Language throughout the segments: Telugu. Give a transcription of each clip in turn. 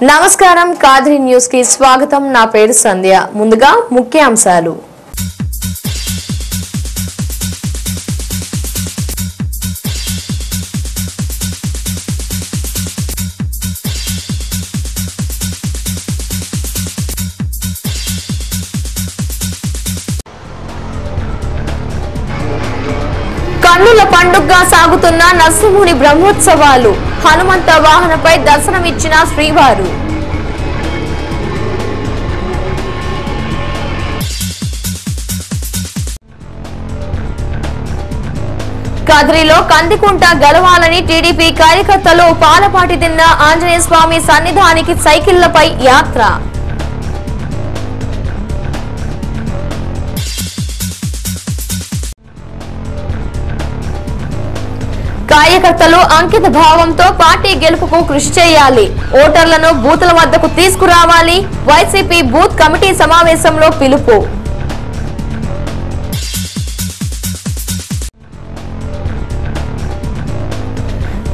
నమస్కారం కాద్రి న్యూస్ కి స్వాగతం. నా పేరు సంధ్య. ముందుగా ముఖ్యాంశాలు. కన్నుల పండుగగా సాగుతున్న నరసింహుని బ్రహ్మోత్సవాలు. హనుమంత వాహనపై దర్శనమిచ్చిన శ్రీవారు. కదిరిలో కందికుంట గెలవాలని టీడీపీ కార్యకర్తలు పాలపాటి తిన్న ఆంజనేయ స్వామి సన్నిధానికి సైకిళ్లపై యాత్ర. కార్యకర్తలు అంకిత భావంతో పార్టీ గెలుపుకు కృషి చేయాలి. ఓటర్లను బూతుల వద్దకు తీసుకురావాలి. వైసీపీ బూత్ కమిటీ సమావేశంలో పిలుపు.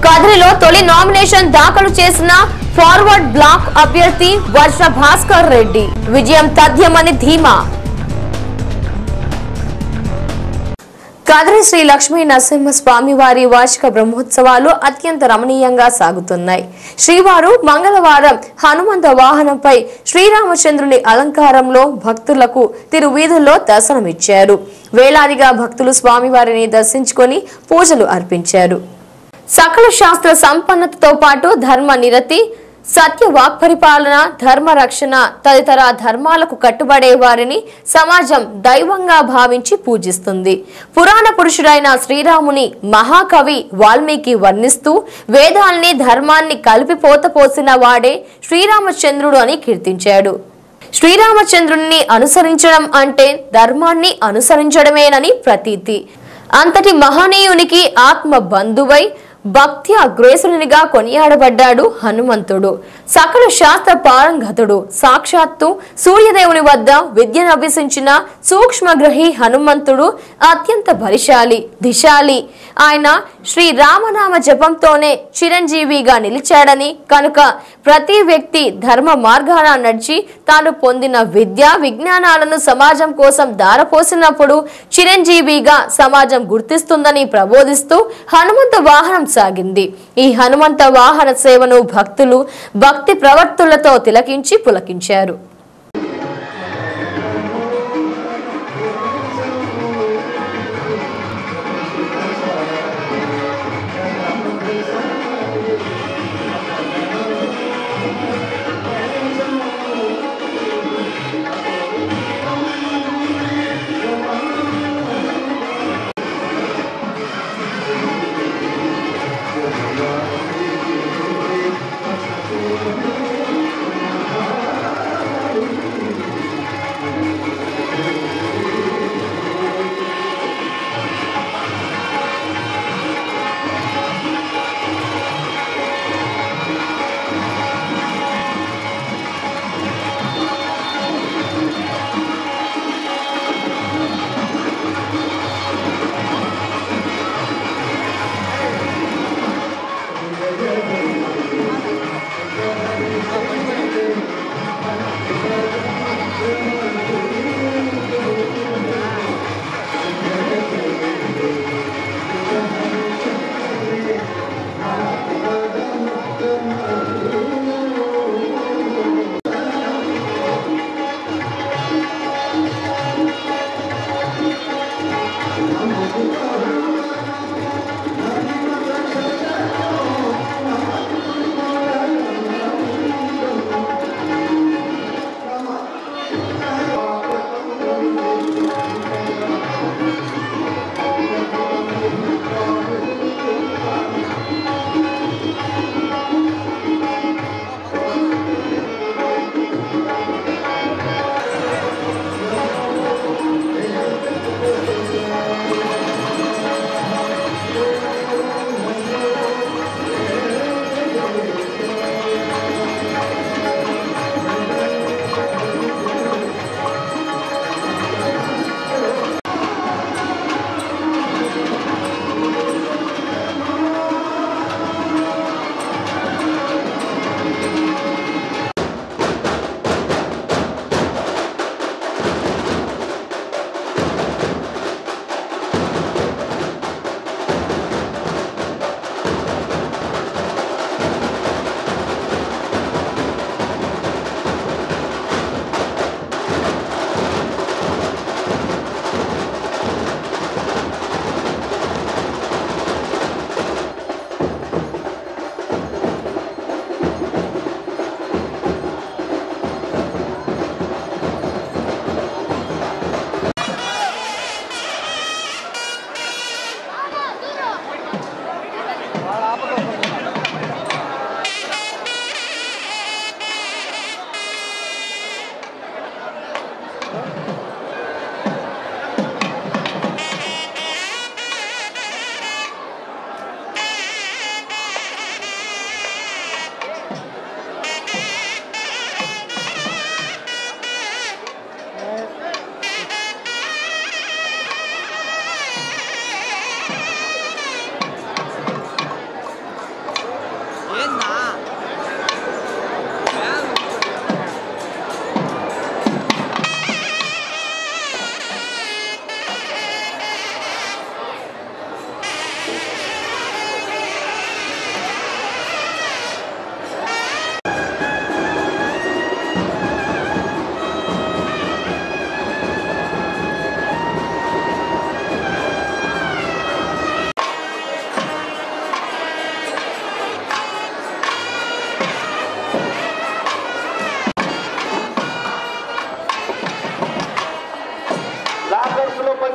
కదిరిలో తొలి నామినేషన్ దాఖలు చేసిన ఫార్వర్డ్ బ్లాక్ అభ్యర్థి వర్ష భాస్కర్ రెడ్డి. విజయం తథ్యమని ధీమా. కదిరి శ్రీ లక్ష్మీ నరసింహ స్వామి వారి వార్షిక బ్రహ్మోత్సవాలు అత్యంత రమణీయంగా సాగుతున్నాయి. శ్రీవారు మంగళవారం హనుమంత వాహనంపై శ్రీరామచంద్రుని అలంకారంలో భక్తులకు తిరువీధుల్లో దర్శనమిచ్చారు. వేలాదిగా భక్తులు స్వామివారిని దర్శించుకొని పూజలు అర్పించారు. సకల శాస్త్ర సంపన్నతతో పాటు ధర్మ నిరతి, సత్య వాక్పరిపాలన, ధర్మ రక్షణ తదితర ధర్మాలకు కట్టుబడే వారిని సమాజం దైవంగా భావించి పూజిస్తుంది. పురాణ పురుషుడైన శ్రీరాముని మహాకవి వాల్మీకి వర్ణిస్తూ వేదాల్ని ధర్మాన్ని కలిపి పోతపోసిన వాడే శ్రీరామచంద్రుడు అని కీర్తించాడు. శ్రీరామచంద్రుణ్ణి అనుసరించడం అంటే ధర్మాన్ని అనుసరించడమేనని ప్రతీతి. అంతటి మహనీయునికి ఆత్మ బంధువై భక్తి అగ్రేసునిగా కొనియాడబడ్డాడు హనుమంతుడు. సకల శాస్త్ర పారంగతుడు. సాక్షాత్తు సూర్యదేవుని వద్ద విద్యను అభ్యసించిన సూక్ష్మగ్రహి హనుమంతుడు అత్యంత బలిశాలి, దిశాలి. ఆయన శ్రీ రామనామ జపంతోనే చిరంజీవిగా నిలిచాడని, కనుక ప్రతి వ్యక్తి ధర్మ మార్గాన నడిచి తాను పొందిన విద్యా విజ్ఞానాలను సమాజం కోసం దారపోసినప్పుడు చిరంజీవిగా సమాజం గుర్తిస్తుందని ప్రబోధిస్తూ హనుమంత వాహనం సాగింది. ఈ హనుమంత వాహన సేవను భక్తులు భక్తి ప్రవర్తులతో తిలకించి పులకించారు.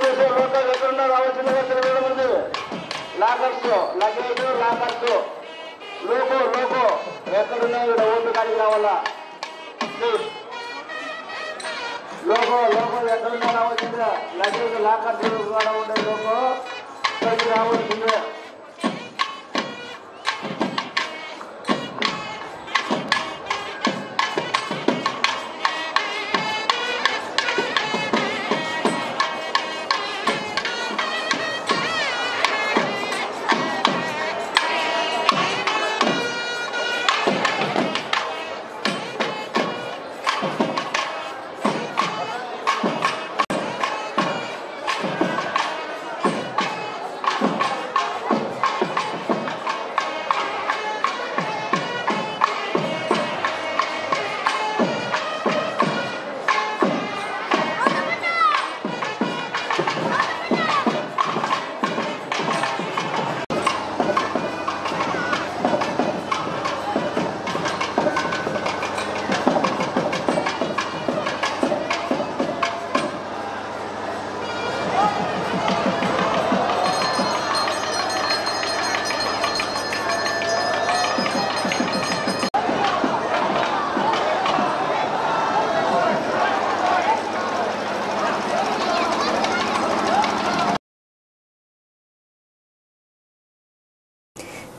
చేసే లోకల్ ఎక్కడున్నా రావాల్సిందిగా తెలియడం లాకర్స్ లగేజ్ లాకర్స్ లోకో ఎక్కడున్నా ఇక్కడ ఓటు కాడికి రావాలా లోకో ఎక్కడున్నా రావాల్సిందే లగేజ్ లాకర్స్ కూడా ఉండే లోకో ఇక్కడికి రావాల్సిందే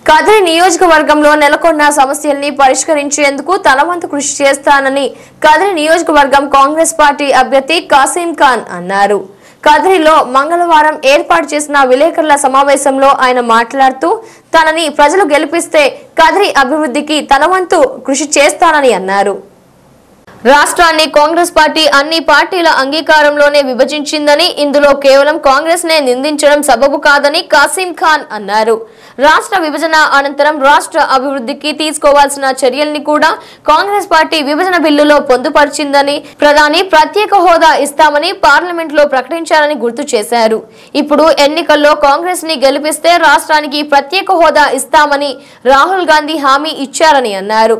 కదిరి నియోజకవర్గంలో నెలకొన్న సమస్యల్ని పరిష్కరించేందుకు తన వంతు కృషి చేస్తానని కదిరి నియోజకవర్గం కాంగ్రెస్ పార్టీ అభ్యర్థి కాసిం ఖాన్ అన్నారు. కదిరిలో మంగళవారం ఏర్పాటు చేసిన విలేకరుల సమావేశంలో ఆయన మాట్లాడుతూ తనని ప్రజలు గెలిపిస్తే కదిరి అభివృద్ధికి తన వంతు కృషి చేస్తానని అన్నారు. రాష్ట్రాన్ని కాంగ్రెస్ పార్టీ అన్ని పార్టీల అంగీకారంలోనే విభజించిందని, ఇందులో కేవలం కాంగ్రెస్ నే నిందించడం సబబు కాదని కాసిం ఖాన్ అన్నారు. రాష్ట్ర విభజన అనంతరం రాష్ట్ర అభివృద్ధికి తీసుకోవాల్సిన చర్యల్ని కూడా కాంగ్రెస్ పార్టీ విభజన బిల్లులో పొందుపరిచిందని, ప్రధాని ప్రత్యేక హోదా ఇస్తామని పార్లమెంట్ లో ప్రకటించారని గుర్తు చేశారు. ఇప్పుడు ఎన్నికల్లో కాంగ్రెస్ ని గెలిపిస్తే రాష్ట్రానికి ప్రత్యేక హోదా ఇస్తామని రాహుల్ గాంధీ హామీ ఇచ్చారని అన్నారు.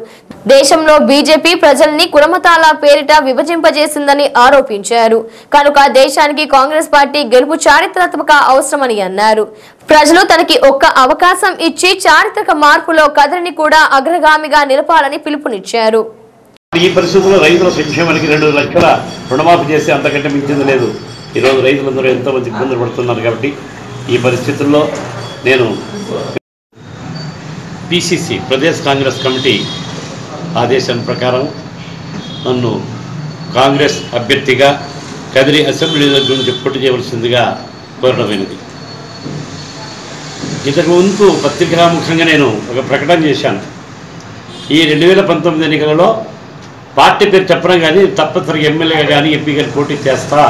దేశంలో బీజేపీ ప్రజల్ని కులమతాల పేరిట విభజింపజేసిందని ఆరోపించారు. కనుక దేశానికి కాంగ్రెస్ పార్టీ గెలుపు చారిత్రాత్మక అవసరమని అన్నారు. ప్రజలు తనకి ఒక్క అవకాశం ఇచ్చి చారిత్రక మార్పులో కదిరిని కూడా అగ్రగామిగా నిలపాలని పిలుపునిచ్చారు. ఈ పరిస్థితుల్లో రైతుల సంక్షేమానికి 2 లక్షల రుణమాఫీ చేసి అంతకంటే మించింది లేదు. ఈరోజు రైతులందరూ ఎంతో మంది ఇబ్బందులు పడుతున్నారు. కాబట్టి ఈ పరిస్థితుల్లో నేను పిసిసి ప్రదేశ్ కాంగ్రెస్ కమిటీ ఆదేశం ప్రకారం నన్ను కాంగ్రెస్ అభ్యర్థిగా కదిరి అసెంబ్లీ నుంచి పోటీ చేయవలసిందిగా కోరడమైనది. ఇంతకు ముందు పత్రికాముఖంగా నేను ఒక ప్రకటన చేశాను. ఈ 2019 ఎన్నికలలో పార్టీ పేరు చెప్పడం కానీ తప్పనిసరిగా ఎమ్మెల్యేగా కానీ ఎంపీ గారి పోటీ చేస్తా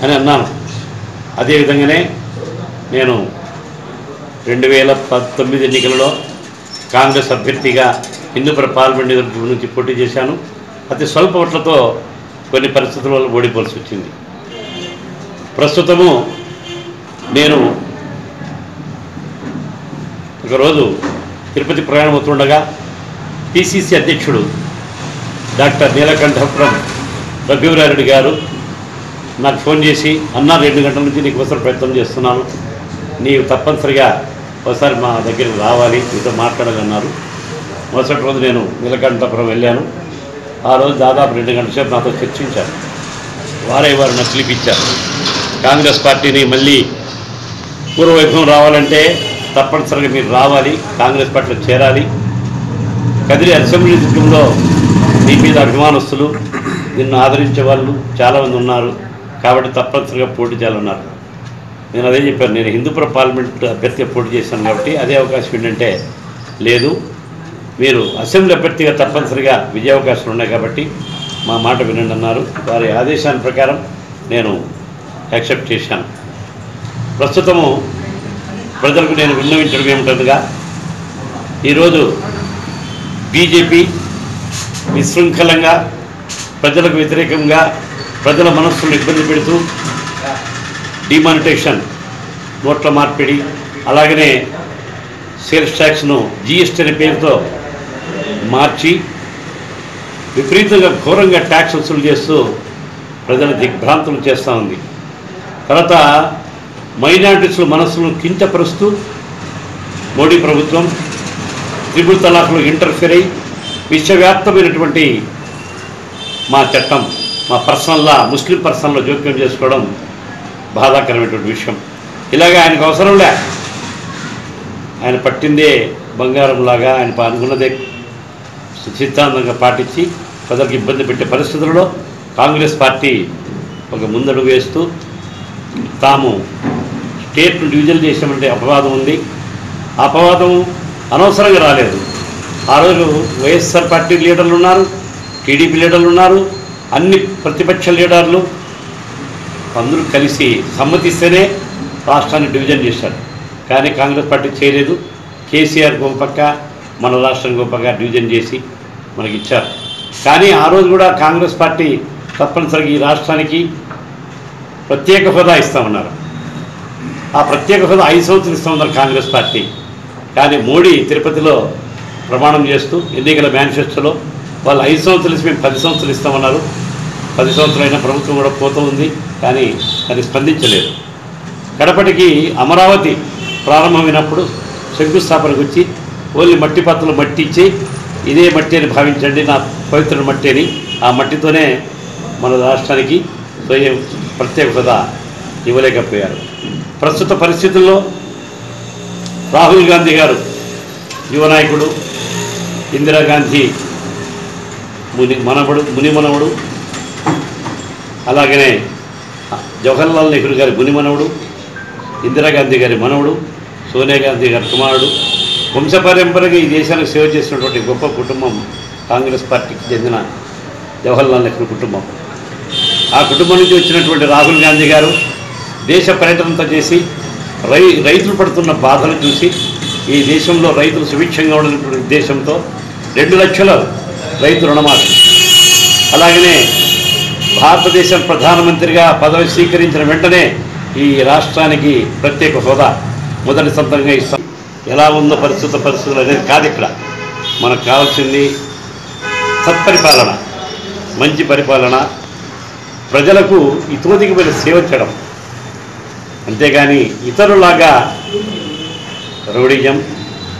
అని అన్నాను. అదేవిధంగానే నేను 2019 ఎన్నికలలో కాంగ్రెస్ అభ్యర్థిగా హిందూపురం పార్లమెంట్ నుంచి పోటీ చేశాను. అతి స్వల్ప ఓట్లతో కొన్ని పరిస్థితుల వల్ల ఓడిపోవాల్సి వచ్చింది. ప్రస్తుతము నేను ఒకరోజు తిరుపతి ప్రయాణం అవుతుండగా పిసిసి అధ్యక్షుడు డాక్టర్ నీలకంఠపురం రఘువీరారెడ్డి గారు నాకు ఫోన్ చేసి, అన్నా 2 గంటల నుంచి నీకు అవసరం ప్రయత్నం చేస్తున్నాను, నీవు తప్పనిసరిగా ఒకసారి మా దగ్గరికి రావాలి, మీతో మాట్లాడాలన్నారు. మరుసటి రోజు నేను నీలకంఠపురం వెళ్ళాను. ఆ రోజు దాదాపు 2 గంటల సేపు నాతో చర్చించారు. వారు నాకు పిలిపించారు. కాంగ్రెస్ పార్టీని మళ్ళీ పూర్వవైభవం రావాలంటే తప్పనిసరిగా మీరు రావాలి, కాంగ్రెస్ పార్టీలో చేరాలి. కదిరి అసెంబ్లీ దుర్గంలో నీ మీద అభిమానస్తులు, నిన్ను ఆదరించే వాళ్ళు చాలామంది ఉన్నారు, కాబట్టి తప్పనిసరిగా పోటీ చేయాలన్నారు. నేను అదే చెప్పాను. నేను హిందూపురం పార్లమెంట్ అభ్యర్థిగా పోటీ చేశాను కాబట్టి అదే అవకాశం ఏంటంటే, లేదు మీరు అసెంబ్లీ అభ్యర్థిగా తప్పనిసరిగా విజయావకాశాలు ఉన్నాయి కాబట్టి మా మాట వినండి అన్నారు. వారి ఆదేశాల ప్రకారం నేను యాక్సెప్ట్ చేశాను. ప్రస్తుతము ప్రజలకు నేను విన్నవించడం ఏమిటనగా, ఈరోజు బీజేపీ విశృంఖలంగా ప్రజలకు వ్యతిరేకంగా ప్రజల మనస్సులను ఇబ్బంది పెడుతూ డిమానిటేషన్, నోట్ల మార్పిడి, అలాగనే సేల్స్ ట్యాక్స్ను జిఎస్టీ అనే పేరుతో మార్చి విపరీతంగా ఘోరంగా ట్యాక్స్ వసూలు చేస్తూ ప్రజల దిగ్భ్రాంతులు చేస్తూ ఉంది. తర్వాత మైనారిటీస్ల మనసులను కించపరుస్తూ మోడీ ప్రభుత్వం త్రిపుల్ తలాక్లో ఇంటర్ఫియర్ అయి విశ్వవ్యాప్తమైనటువంటి మా చట్టం, మా పర్సనల్లా ముస్లిం పర్సనల్లో జోక్యం చేసుకోవడం బాధాకరమైనటువంటి విషయం. ఇలాగ ఆయనకు అవసరంలే, ఆయన పట్టిందే బంగారంలాగా ఆయన అనుకున్నదే సిద్ధాంతంగా పాటించి ప్రజలకు ఇబ్బంది పెట్టే పరిస్థితుల్లో కాంగ్రెస్ పార్టీ ఒక ముందడుగు వేస్తూ తాము స్టేట్ను డివిజన్ చేసామంటే అపవాదం ఉంది. ఆ అపవాదం అనవసరంగా రాలేదు. ఆ రోజు వైఎస్ఆర్ పార్టీ లీడర్లు ఉన్నారు, టీడీపీ లీడర్లు ఉన్నారు, అన్ని ప్రతిపక్ష లీడర్లు అందరూ కలిసి సమ్మతిస్తేనే రాష్ట్రాన్ని డివిజన్ చేశారు. కానీ కాంగ్రెస్ పార్టీ చేయలేదు. కేసీఆర్ గొప్పక మన రాష్ట్రం గొప్పగా డివిజన్ చేసి మనకి ఇచ్చారు. కానీ ఆ రోజు కూడా కాంగ్రెస్ పార్టీ తప్పనిసరిగా ఈ రాష్ట్రానికి ప్రత్యేక హోదా ఇస్తామన్నారు. ఆ ప్రత్యేక హోదా 5 సంవత్సరాలు ఇస్తామన్నారు కాంగ్రెస్ పార్టీ. కానీ మోడీ తిరుపతిలో ప్రమాణం చేస్తూ ఎన్నికల మేనిఫెస్టోలో వాళ్ళు 5 సంవత్సరాలు ఇస్తే మేము 10 సంవత్సరాలు ఇస్తామన్నారు. 10 సంవత్సరాలైనా ప్రభుత్వం కూడా పోతూ ఉంది, కానీ అది స్పందించలేదు. కడపటికి అమరావతి ప్రారంభమైనప్పుడు శంకుస్థాపనకు వచ్చి ఓన్లీ మట్టి పాత్రలు మట్టి ఇచ్చి ఇదే మట్టి అని భావించండి, నా పవిత్ర మట్టి అని, ఆ మట్టితోనే మన రాష్ట్రానికి స్వయం ప్రత్యేక హోదా ఇవ్వలేకపోయారు. ప్రస్తుత పరిస్థితుల్లో రాహుల్ గాంధీ గారు యువ నాయకుడు, ఇందిరాగాంధీ మునిమనవుడు, అలాగనే జవహర్లాల్ నెహ్రూ గారి మునిమనవుడు, ఇందిరాగాంధీ గారి మనవుడు, సోనియా గాంధీ గారి కుమారుడు, వంశపారంపర్యంగా ఈ దేశానికి సేవ చేసినటువంటి గొప్ప కుటుంబం కాంగ్రెస్ పార్టీకి చెందిన జవహర్లాల్ నెహ్రూ కుటుంబం. ఆ కుటుంబం నుంచి వచ్చినటువంటి రాహుల్ గాంధీ గారు దేశ పర్యటనంతా చేసి రైతులు పడుతున్న బాధలు చూసి ఈ దేశంలో రైతులు సుభిక్షంగా ఉన్నటువంటి ఉద్దేశంతో 2 లక్షల రైతు రుణమాఫీ, అలాగనే భారతదేశం ప్రధానమంత్రిగా పదవి స్వీకరించిన వెంటనే ఈ రాష్ట్రానికి ప్రత్యేక హోదా మొదటి సొంతంగా ఇస్తాం. ఎలా ఉందో పరిస్థితులు అనేది కాదు. ఇక్కడ మనకు కావాల్సింది సత్పరిపాలన, మంచి పరిపాలన, ప్రజలకు ఇతోధికమైన సేవ చేయడం. అంతేగాని ఇతరులాగా రౌడీజం,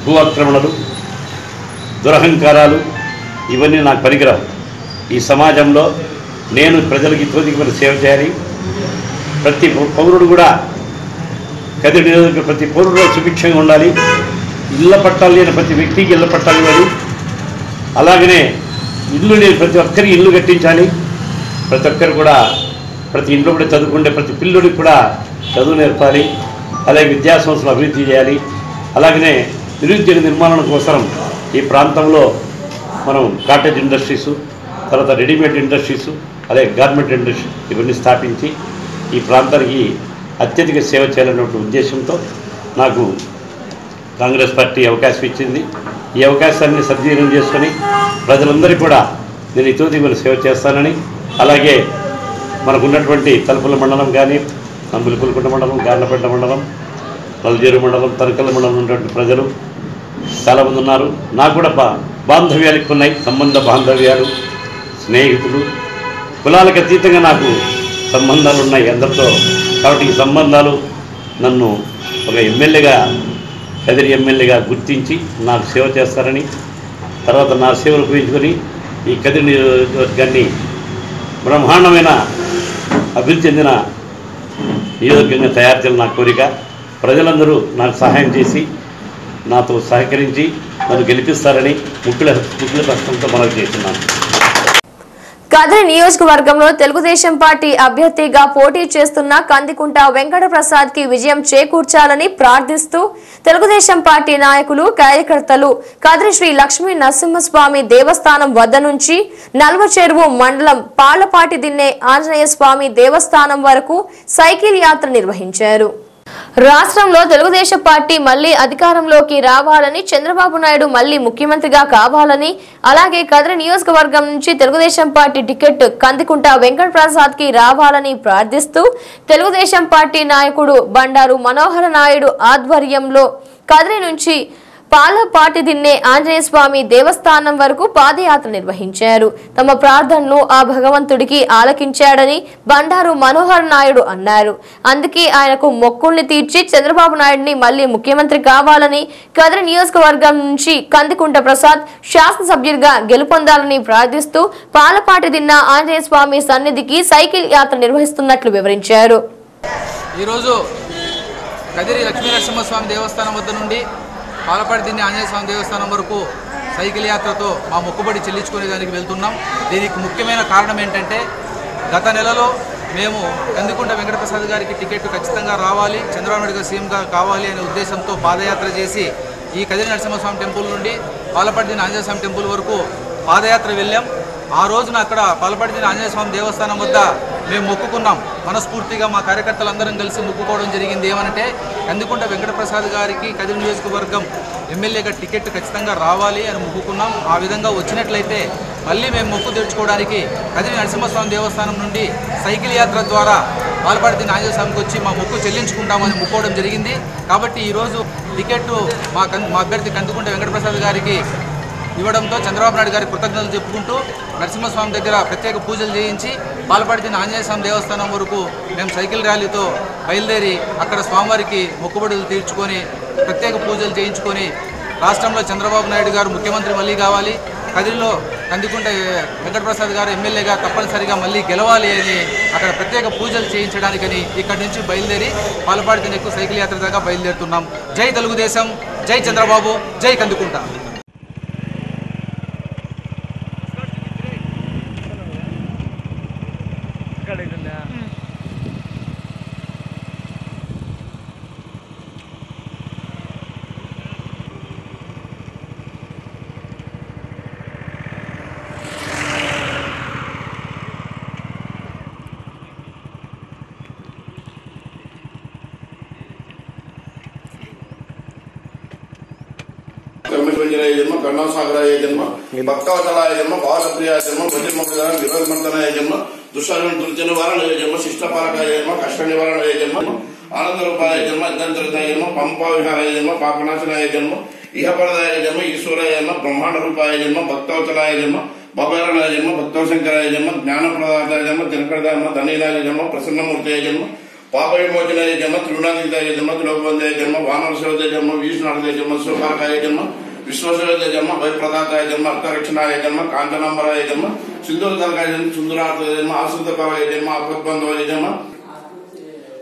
భూ ఆక్రమణలు, దురహంకారాలు ఇవన్నీ నాకు పనికిరావు. ఈ సమాజంలో నేను ప్రజలకు ఇతోధికమైన సేవ చేయాలి. ప్రతి పౌరుడు కూడా కదిరి నియోజకవర్గ ప్రతి పౌరుడు సుభిక్షంగా ఉండాలి. ఇళ్ల పట్టాలు లేని ప్రతి వ్యక్తికి ఇళ్ల పట్టాలు ఇవ్వాలి. అలాగనే ఇల్లు లేని ప్రతి ఒక్కరికి ఇల్లు కట్టించాలి. ప్రతి ఒక్కరు కూడా ప్రతి ఇంట్లో కూడా చదువుకుంటే ప్రతి పిల్లుడికి కూడా చదువు నేర్పాలి. అలాగే విద్యాసంస్థలు అభివృద్ధి చేయాలి. అలాగనే నిరుద్యోగ నిర్మాణం కోసం ఈ ప్రాంతంలో మనం కాటేజ్ ఇండస్ట్రీసు, తర్వాత రెడీమేడ్ ఇండస్ట్రీసు, అలాగే గార్మెంట్ ఇండస్ట్రీ ఇవన్నీ స్థాపించి ఈ ప్రాంతానికి అత్యధిక సేవ చేయాలనే ఉద్దేశంతో నాకు కాంగ్రెస్ పార్టీ అవకాశం ఇచ్చింది. ఈ అవకాశాన్ని సద్వినియోగం చేసుకొని ప్రజలందరికీ కూడా నేను ఇతోధికమైన సేవ చేస్తానని, అలాగే మనకున్నటువంటి తలుపుల మండలం కానీ, నంబులిపులకుంట మండలం, గార్లపేట మండలం, నల్జేరు మండలం, తరకల మండలం ఉన్నటువంటి ప్రజలు చాలామంది ఉన్నారు. నాకు కూడా బాంధవ్యాలు ఎక్కువ ఉన్నాయి, సంబంధ బాంధవ్యాలు, స్నేహితులు, కులాలకు అతీతంగా నాకు సంబంధాలు ఉన్నాయి అందరితో. కాబట్టి ఈ సంబంధాలు నన్ను ఒక ఎమ్మెల్యేగా, కదిరి ఎమ్మెల్యేగా గుర్తించి నాకు సేవ చేస్తారని, తర్వాత నా సేవలు ఉపయోగించుకొని ఈ కదిరి నియోజకవర్గాన్ని బ్రహ్మాండమైన అభివృద్ధి చెందిన నియోజకవర్గంగా తయారు చేయాలని నా కోరిక. ప్రజలందరూ నాకు సహాయం చేసి నాతో సహకరించి నన్ను గెలిపిస్తారని ముక్కుల కష్టంతో మనవి చేస్తున్నాను. కదిరి నియోజకవర్గంలో తెలుగుదేశం పార్టీ అభ్యర్థిగా పోటీ చేస్తున్న కందికుంట వెంకట ప్రసాద్ కి విజయం చేకూర్చాలని ప్రార్థిస్తూ తెలుగుదేశం పార్టీ నాయకులు, కార్యకర్తలు కదిరి శ్రీ లక్ష్మీ నరసింహస్వామి దేవస్థానం వద్ద నుంచి నల్వచెరువు మండలం పాళ్లపాటి దిన్నే ఆంజనేయ స్వామి దేవస్థానం వరకు సైకిల్ యాత్ర నిర్వహించారు. రాష్ట్రంలో తెలుగుదేశం పార్టీ మళ్లీ అధికారంలోకి రావాలని, చంద్రబాబు నాయుడు మళ్లీ ముఖ్యమంత్రిగా కావాలని, అలాగే కదిరి నియోజకవర్గం నుంచి తెలుగుదేశం పార్టీ టికెట్ కందికుంట వెంకట ప్రసాద్ కి రావాలని ప్రార్థిస్తూ తెలుగుదేశం పార్టీ నాయకుడు బండారు మనోహర నాయుడు ఆధ్వర్యంలో కదిరి నుంచి పాలపాటిదిన్నె ఆంజనేయ స్వామి దేవస్థానం వరకు పాదయాత్ర నిర్వహించారు. తమ ప్రార్థనలు ఆ భగవంతుడికి ఆలకించాడని బండారు మనోహర్ నాయుడు అన్నారు. అందుకే ఆయనకు మొక్కుల్ని తీర్చి చంద్రబాబు నాయుడిని మళ్లీ ముఖ్యమంత్రి కావాలని, కదిరి నియోజకవర్గం నుంచి కందికుంట ప్రసాద్ శాసనసభ్యుడిగా గెలుపొందాలని ప్రార్థిస్తూ పాలపాటిదిన్నె ఆంజనేయ స్వామి సన్నిధికి సైకిల్ యాత్ర నిర్వహిస్తున్నట్లు వివరించారు. ఈరోజు కదిరి లక్ష్మీ నరసింహస్వామి దేవస్థానం వద్ద నుండి పాలపాటిదిన్నె ఆంజనేయ స్వామి దేవస్థానం వరకు సైకిల్ యాత్రతో మా మొక్కుబడి చెల్లించుకునే దానికి వెళ్తున్నాం. దీనికి ముఖ్యమైన కారణం ఏంటంటే గత నెలలో మేము కందికుంట వెంకటప్రసాద్ గారికి టికెట్ ఖచ్చితంగా రావాలి, చంద్రబాబు నాయుడు గారు సీఎంగా కావాలి అనే ఉద్దేశంతో పాదయాత్ర చేసి ఈ కదిరి నరసింహస్వామి టెంపుల్ నుండి పాలపాటిదిన్నె ఆంజనేయ స్వామి టెంపుల్ వరకు పాదయాత్ర వెళ్ళాం. ఆ రోజున అక్కడ పాలపాటిదిన్నె ఆంజనేయ స్వామి దేవస్థానం వద్ద మేము మొక్కుకున్నాం. మనస్ఫూర్తిగా మా కార్యకర్తలందరం కలిసి మొక్కుకోవడం జరిగింది. ఏమనంటే కందికుంట వెంకటప్రసాద్ గారికి కదిరి నియోజకవర్గం ఎమ్మెల్యేగా టికెట్ ఖచ్చితంగా రావాలి అని మొక్కుకున్నాం. ఆ విధంగా వచ్చినట్లయితే మళ్ళీ మేము మొక్కు తెచ్చుకోవడానికి కదిరి నరసింహస్వామి దేవస్థానం నుండి సైకిల్ యాత్ర ద్వారా పాలపాటిదిన్నె ఆంజనేయ స్వామికి వచ్చి మా మొక్కు చెల్లించుకుంటామని మొక్కుకోవడం జరిగింది. కాబట్టి ఈరోజు టికెట్ మా అభ్యర్థి కందికుంట వెంకటప్రసాద్ గారికి ఇవ్వడంతో చంద్రబాబు నాయుడు గారికి కృతజ్ఞతలు చెప్పుకుంటూ నరసింహస్వామి దగ్గర ప్రత్యేక పూజలు చేయించి పాలపాటిదిన్నె ఆంజనేయ స్వామి దేవస్థానం వరకు మేము సైకిల్ ర్యాలీతో బయలుదేరి అక్కడ స్వామివారికి మొక్కుబడులు తీర్చుకొని ప్రత్యేక పూజలు చేయించుకొని రాష్ట్రంలో చంద్రబాబు నాయుడు గారు ముఖ్యమంత్రి మళ్ళీ కావాలి, కదిరిలో కందికుంట వెంకటప్రసాద్ గారు ఎమ్మెల్యేగా తప్పనిసరిగా మళ్ళీ గెలవాలి అని అక్కడ ప్రత్యేక పూజలు చేయించడానికని ఇక్కడి నుంచి బయలుదేరి పాలపాటిదిన్నెకు సైకిల్ యాత్ర దాకా బయలుదేరుతున్నాం. జై తెలుగుదేశం, జై చంద్రబాబు, జై కందికుంట. जन्म कर्णसागराय जन्म भक्तवचलाय जन्म बालप्रियाय जन्म भजन्मदाय विरोधमर्दनाय जन्म दुष्टनिवारणाय जन्म शिष्टपालकाय जन्म कष्ट निवारणाय जन्म आनंदरूपाय जन्म इदंतरताय जन्म पंपा विहाराय जन्म पापनाशनाय जन्म इहपरदाय जन्म ईश्वराय जन्म ब्रह्मांड रूपाय जन्म भक्तवचलाय जन्म भवरणाय जन्म भक्तशंकराय जन्म ज्ञानप्रदाताय जन्म जनकदाय जन्म धनीलाय जन्म प्रसन्नमूर्तय जन्म पाप विमोचनाय जन्म त्रिगुणातीताय जन्म त्रिलोकवंदय जन्म वानरसेवताय जन्म विष्णुनाथाय जन्म शिवपालकाय जन्म विश्वसेवताय जन्म भयप्रदाताय जन्म अर्थरक्षणाय जन्म कांचनांबराय जन्म सिंधुरताय जन्म सुंदरार्थाय जन्म आश्रितकाय जन्म आपद्बंधवाय जन्म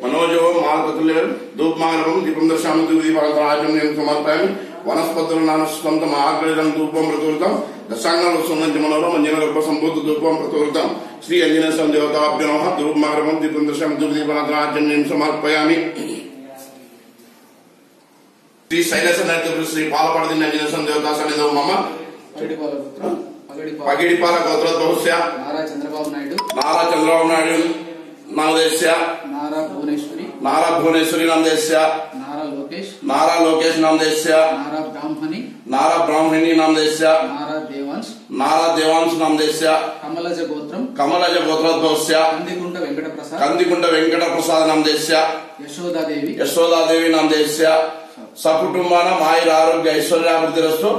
मनोजो मार्गतुल्य धूपमागरं दीपं दर्शयामि दीपावलिं समर्पयामि वनस्पतिर्नानस्कन्तं आग्रहं धूपं प्रतुर्तं दशांगं सुगन्धि मनोरम मंजनगर्भ संभूत धूपं प्रतुर्तं श्री अंजनेय स्वामी देवताभ्यो नमः धूपमागरं दीपं दर्शयामि दीपावलिं समर्पयामि श्री शैलसनाथ श्री पालपाटिदिन्ने आंजनेय स्वामी देवता सन्निधौ मम पगिडिपाल गोत्रोद्भवस्य नारा चंद्रबाबु नायडु नामदेस्य नारा भुवनेश्वरी नामदेस्य नारा लोकेश नामदेस्य नारा ब्राह्मणी नामदेस्य नारा देवांश नामदेस्य कमलज गोत्रोद्भवस्य कंदिकुंट वेंकट प्रसाद नामदेस्य यशोदादेवी नामदेस्य सकुटुंबान आयुर आरोग्य ऐश्वर्याभिवृद्धिरस्तु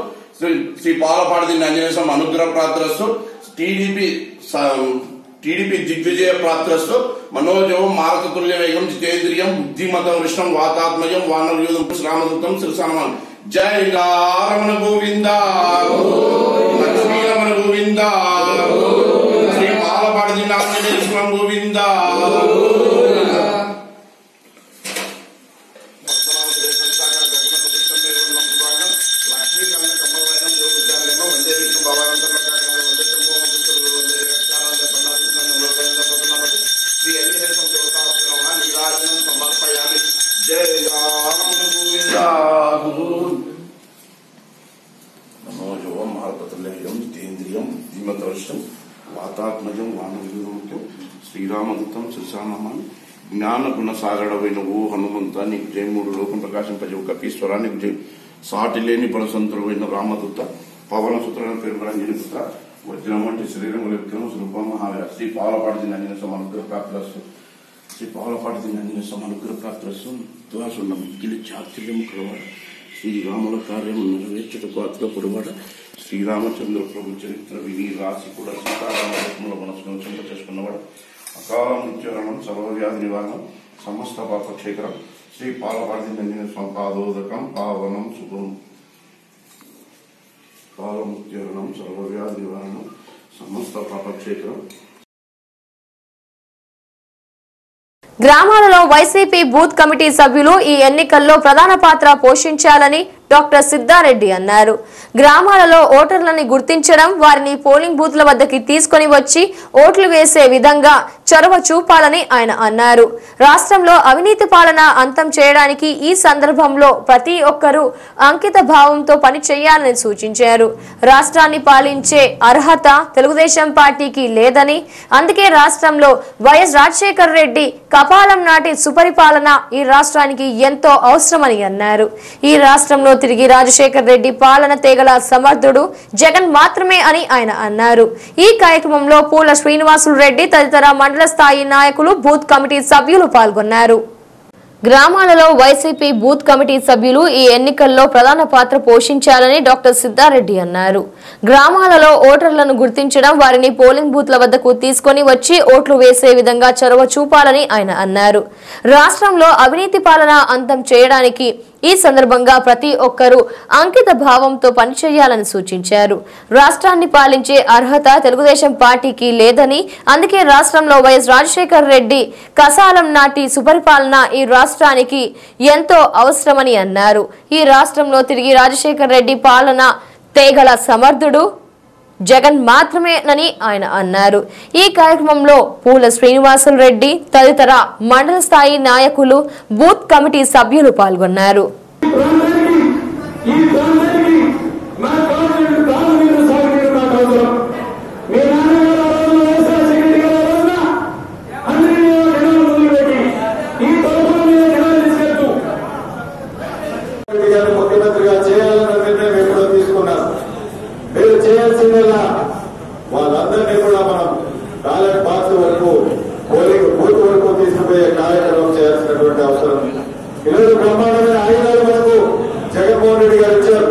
श्री पालपाटिदिन्ने आंजनेय स्वामी अनुग्रह प्राप्तिरस्तु टीडीपी दिग्विजय प्राप्तिरस्तु मनोजो मारुततुल्य वेगं जितेन्द्रियं बुद्धिमतं वृष्णं वातात्मजं वानरयूथं श्रामदूतं श्रीसानमं जय रमण गोविंद लक्ष्मी रमण गोविंद श्री पालपाटिदिन्ने आंजनेय स्वामी गोविंद वातात्मजं वानरयूथं श्रीरामदूतं श्रीसानमामि ज्ञान गुण सागरवैन ओ हनुमंत नीకు జై మూడు లోకం ప్రకాశింపజే కపీశ్వరా నీకు జై సాటి లేని బలసంతుడైన రామదూత పవన సుతుడైన పెరుమరంజనిపుత్ర వజ్రం వంటి శరీరం విక్రమ స్వరూపం మహావీర శ్రీ పాలపాటిదిన్నె ఆంజనేయ స్వామి అనుగ్రహ ప్రాప్తిరస్తు శ్రీ పాలపాటిదిన్నె ఆంజనేయ స్వామి అనుగ్రహ ప్రాప్తిరస్తు ద్వాసుండం మిక్కిలి చాతుర్యము కలవాడు శ్రీరాముల కార్యము నెరవేర్చుటకు అతల పొడబడ శ్రీరామచంద్ర ప్రభు చరిత్ర విని రాసి కూడా సీతారామల మనసును చింపచేసుకున్నవాడు అకాల మృత్యురణం సర్వవ్యాధి నివారణం సమస్త పాపక్షేకరం శ్రీ పాలపాటి నందిన స్వపాదోదకం పావనం శుభం కాల మృత్యురణం సర్వవ్యాధి నివారణం సమస్త పాపక్షేకరం. గ్రామాలలో వైసీపీ బూత్ కమిటీ సభ్యులు ఈ ఎన్నికల్లో ప్రధాన పాత్ర పోషించాలని డాక్టర్ సిద్ధారెడ్డి అన్నారు. గ్రామాలలో ఓటర్లని గుర్తించడం, వారిని పోలింగ్ బూత్ల వద్దకి తీసుకొని వచ్చి ఓట్లు వేసే విధంగా చొరవ చూపాలని ఆయన అన్నారు. రాష్ట్రంలో అవినీతి పాలన అంతం చేయడానికి ఈ సందర్భంలో ప్రతి ఒక్కరూ అంకిత భావంతో పని చేయాలని సూచించారు. రాష్ట్రాన్ని పాలించే అర్హత తెలుగుదేశం పార్టీకి లేదని, అందుకే రాష్ట్రంలో వైఎస్ రాజశేఖర రెడ్డి కపాలం నాటి సుపరిపాలన ఈ రాష్ట్రానికి ఎంతో అవసరమని అన్నారు. ఈ రాష్ట్రంలో తిరిగి రాజశేఖర రెడ్డి పాలన తేగల సమర్థుడు జగన్ మాత్రమే అని ఆయన అన్నారు. ఈ కార్యక్రమంలో పూల శ్రీనివాసులు రెడ్డి తదితర మండల స్థాయి నాయకులు, బూత్ కమిటీ సభ్యులు పాల్గొన్నారు. గ్రామాలలో వైసీపీ బూత్ కమిటీ సభ్యులు ఈ ఎన్నికల్లో ప్రధాన పాత్ర పోషించాలని డాక్టర్ సిద్ధారెడ్డి అన్నారు. గ్రామాలలో ఓటర్లను గుర్తించడం, వారిని పోలింగ్ బూత్ల వద్దకు తీసుకొని వచ్చి ఓట్లు వేసే విధంగా చొరవ చూపాలని ఆయన అన్నారు. రాష్ట్రంలో అవినీతి పాలన అంతం చేయడానికి ఈ సందర్భంగా ప్రతి ఒక్కరూ అంకిత భావంతో పనిచేయాలని సూచించారు. రాష్ట్రాన్ని పాలించే అర్హత తెలుగుదేశం పార్టీకి లేదని, అందుకే రాష్ట్రంలో వైఎస్ రాజశేఖర రెడ్డి కసాలం నాటి సుపరిపాలన ఈ రాష్ట్రానికి ఎంతో అవసరమని అన్నారు. ఈ రాష్ట్రంలో తిరిగి రాజశేఖర రెడ్డి పాలన తేగల సమర్థుడు జగన్ మాత్రమేనని ఆయన అన్నారు. ఈ కార్యక్రమంలో పూల శ్రీనివాసులు రెడ్డి తదితర మండల స్థాయి నాయకులు, బూత్ కమిటీ సభ్యులు పాల్గొన్నారు. ముఖ్యమంత్రిగా చేయాలన్న నిర్ణయం ఎప్పుడో తీసుకున్నారు. మీరు చేయాల్సిందల్లా వాళ్ళందరినీ కూడా మనం బ్యాలెట్ బాక్స్ వరకు, పోలింగ్ బూత్ వరకు తీసుకుపోయే కార్యక్రమం చేయాల్సినటువంటి అవసరం. ఈరోజు బ్రహ్మాండమైన ఆయుధాలు మనకు జగన్మోహన్ రెడ్డి గారు ఇచ్చారు.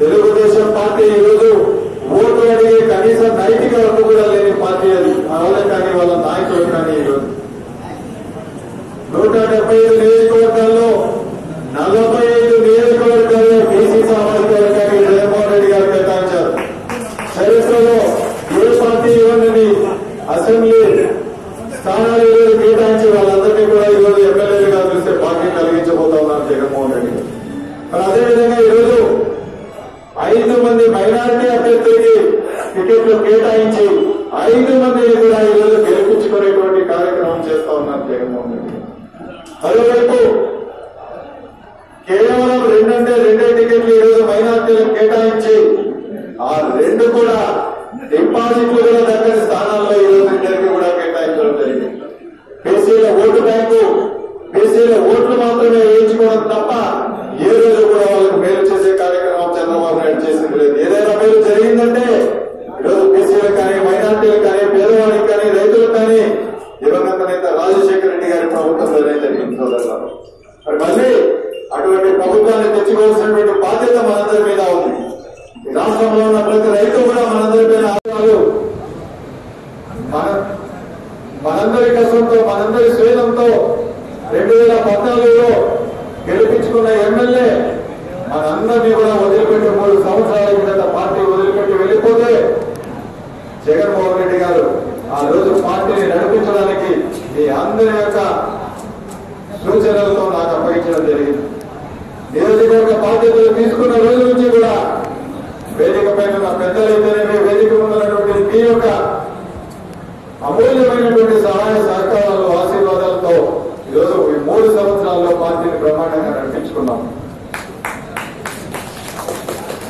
తెలుగుదేశం పార్టీ ఈరోజు ఓటు అడిగే కనీసం నైతిక హక్కు కూడా లేని పార్టీ అది. వాళ్ళే కానీ వాళ్ళ నాయకులు కానీ ఈరోజు 175 నియోజకవర్గాల్లో 45 నియోజకవర్గాల్లో బీసీ సామాజిక వర్గానికి జగన్మోహన్ రెడ్డి గారు కేటాయించారు. చరిత్రలో ఏ పార్టీ ఇవ్వని అసెంబ్లీ స్థానాలు కేటాయించి వాళ్ళందరినీ కూడా ఈరోజు ఎమ్మెల్యేలుగా చూస్తే పార్టీ కలిగించబోతా ఉన్నారు జగన్మోహన్ రెడ్డి గారు. మరి అదేవిధంగా ఈరోజు 5 మంది మైనారిటీ అభ్యర్థులకి టికెట్లు కేటాయించి 5 మందిని కూడా ఈరోజు గెలిపించుకునేటువంటి కార్యక్రమం చేస్తా ఉన్నారు జగన్మోహన్ రెడ్డి గారు. మరోవైపు కేవలం 2 టికెట్లు ఈరోజు మైనార్టీలకు కేటాయించి ఆ 2 కూడా డిపాజిట్లు కూడా దక్కని స్థానాల్లో ఈరోజు ఇద్దరికి కూడా కేటాయించడం జరిగింది. బీసీల ఓటు బ్యాంకు, బీసీల ఓట్లు మాత్రమే వేయించుకోవడం తప్ప ఏ రోజు కూడా వాళ్ళకు మేలు చేసే కార్యక్రమం చంద్రబాబు నాయుడు చేసింది లేదు. ఏదైనా మేలు జరిగిందంటే ఈరోజు బీసీలకు కానీ, మైనార్టీలకు కానీ, పేదవాళ్ళకి కానీ, రైతులకు కానీ దివంగత నేత రాజశేఖర రెడ్డి గారి ప్రభుత్వంలోనే జరిగింది సోదరులు. మరి మళ్ళీ అటువంటి ప్రభుత్వాన్ని తెచ్చుకోవాల్సినటువంటి బాధ్యత మనందరి మీద ఉంది. ఈ రాష్ట్రంలో ఉన్న ప్రతి రైతు కూడా మనందరి మీద ఆశయాలు, మనందరి కష్టంతో, మనందరి స్వేదంతో 2014లో గెలిపించుకున్న ఎమ్మెల్యే మనందరినీ కూడా వదిలిపెట్టి 3 సంవత్సరాల కింద పార్టీ వదిలిపెట్టి వెళ్లిపోతే జగన్మోహన్ రెడ్డి గారు ఆ రోజు పార్టీని నడిపించడానికి మీ అందరి యొక్క సూచనలతో నాకు అప్పగించడం జరిగింది. నియోజకవర్గ బాధ్యతలు తీసుకున్న రోజు నుంచి కూడా వేదిక పైన ఉన్న పెద్దలైతేనే, వేదిక ఉన్నటువంటి మీ యొక్క అమూల్యమైనటువంటి సహాయ సహకారాలు, ఆశీర్వాదాలతో ఈరోజు ఈ 3 సంవత్సరాల్లో పార్టీని బ్రహ్మాండంగా నడిపించుకున్నాం.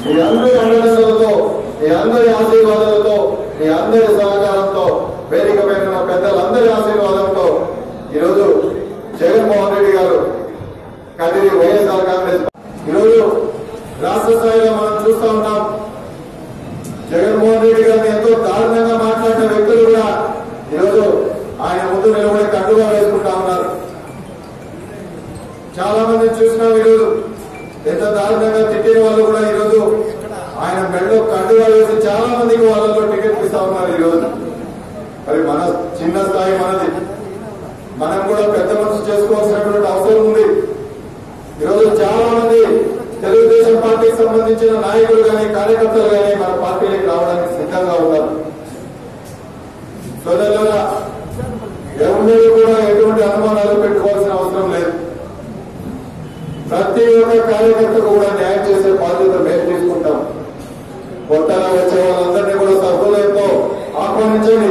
మీ అందరి అండదండలతో, మీ అందరి ఆశీర్వాదాలతో, మీ అందరి సహకారంతో, వేదిక పైన ఉన్న పెద్దలందరి ఆశీర్వాదంతో ఈరోజు జగన్మోహన్ రెడ్డి గారు కదిరి వైఎస్ఆర్ కాంగ్రెస్ ఈరోజు రాష్ట్ర స్థాయిలో మనం చూస్తా ఉన్నాం. జగన్మోహన్ రెడ్డి గారిని ఎంతో దారుణంగా మాట్లాడిన వ్యక్తులు కూడా ఈరోజు ఆయన ముందు నిలబడి కండుగా వేసుకుంటా ఉన్నారు. చాలా మంది చూసినాం. ఈరోజు ఎంత దారుణంగా తిట్టిన వాళ్ళు కూడా ఈరోజు ఆయన మెడలో కండుగా వేసి చాలా మందికి వాళ్ళలో టికెట్ ఇస్తా ఉన్నారు ఈరోజు. మరి మన చిన్న స్థాయి మనది, మనం కూడా పెద్ద మనసు చేసుకోవాల్సినటువంటి అవసరం ఉంది. ఈరోజు చాలా మంది తెలుగుదేశం పార్టీకి సంబంధించిన నాయకులు కానీ కార్యకర్తలు కానీ మన పార్టీలోకి రావడానికి సిద్ధంగా ఉన్నారు. సోదరులారా, ఎవరు కూడా ఎటువంటి అనుమానాలు పెట్టుకోవాల్సిన అవసరం లేదు. ప్రతి ఒక్క కార్యకర్తకు కూడా న్యాయం చేసే బాధ్యత మేము తీసుకుంటాం. కొత్తగా వచ్చే వాళ్ళందరినీ కూడా సభ్యులతో ఆహ్వానించండి.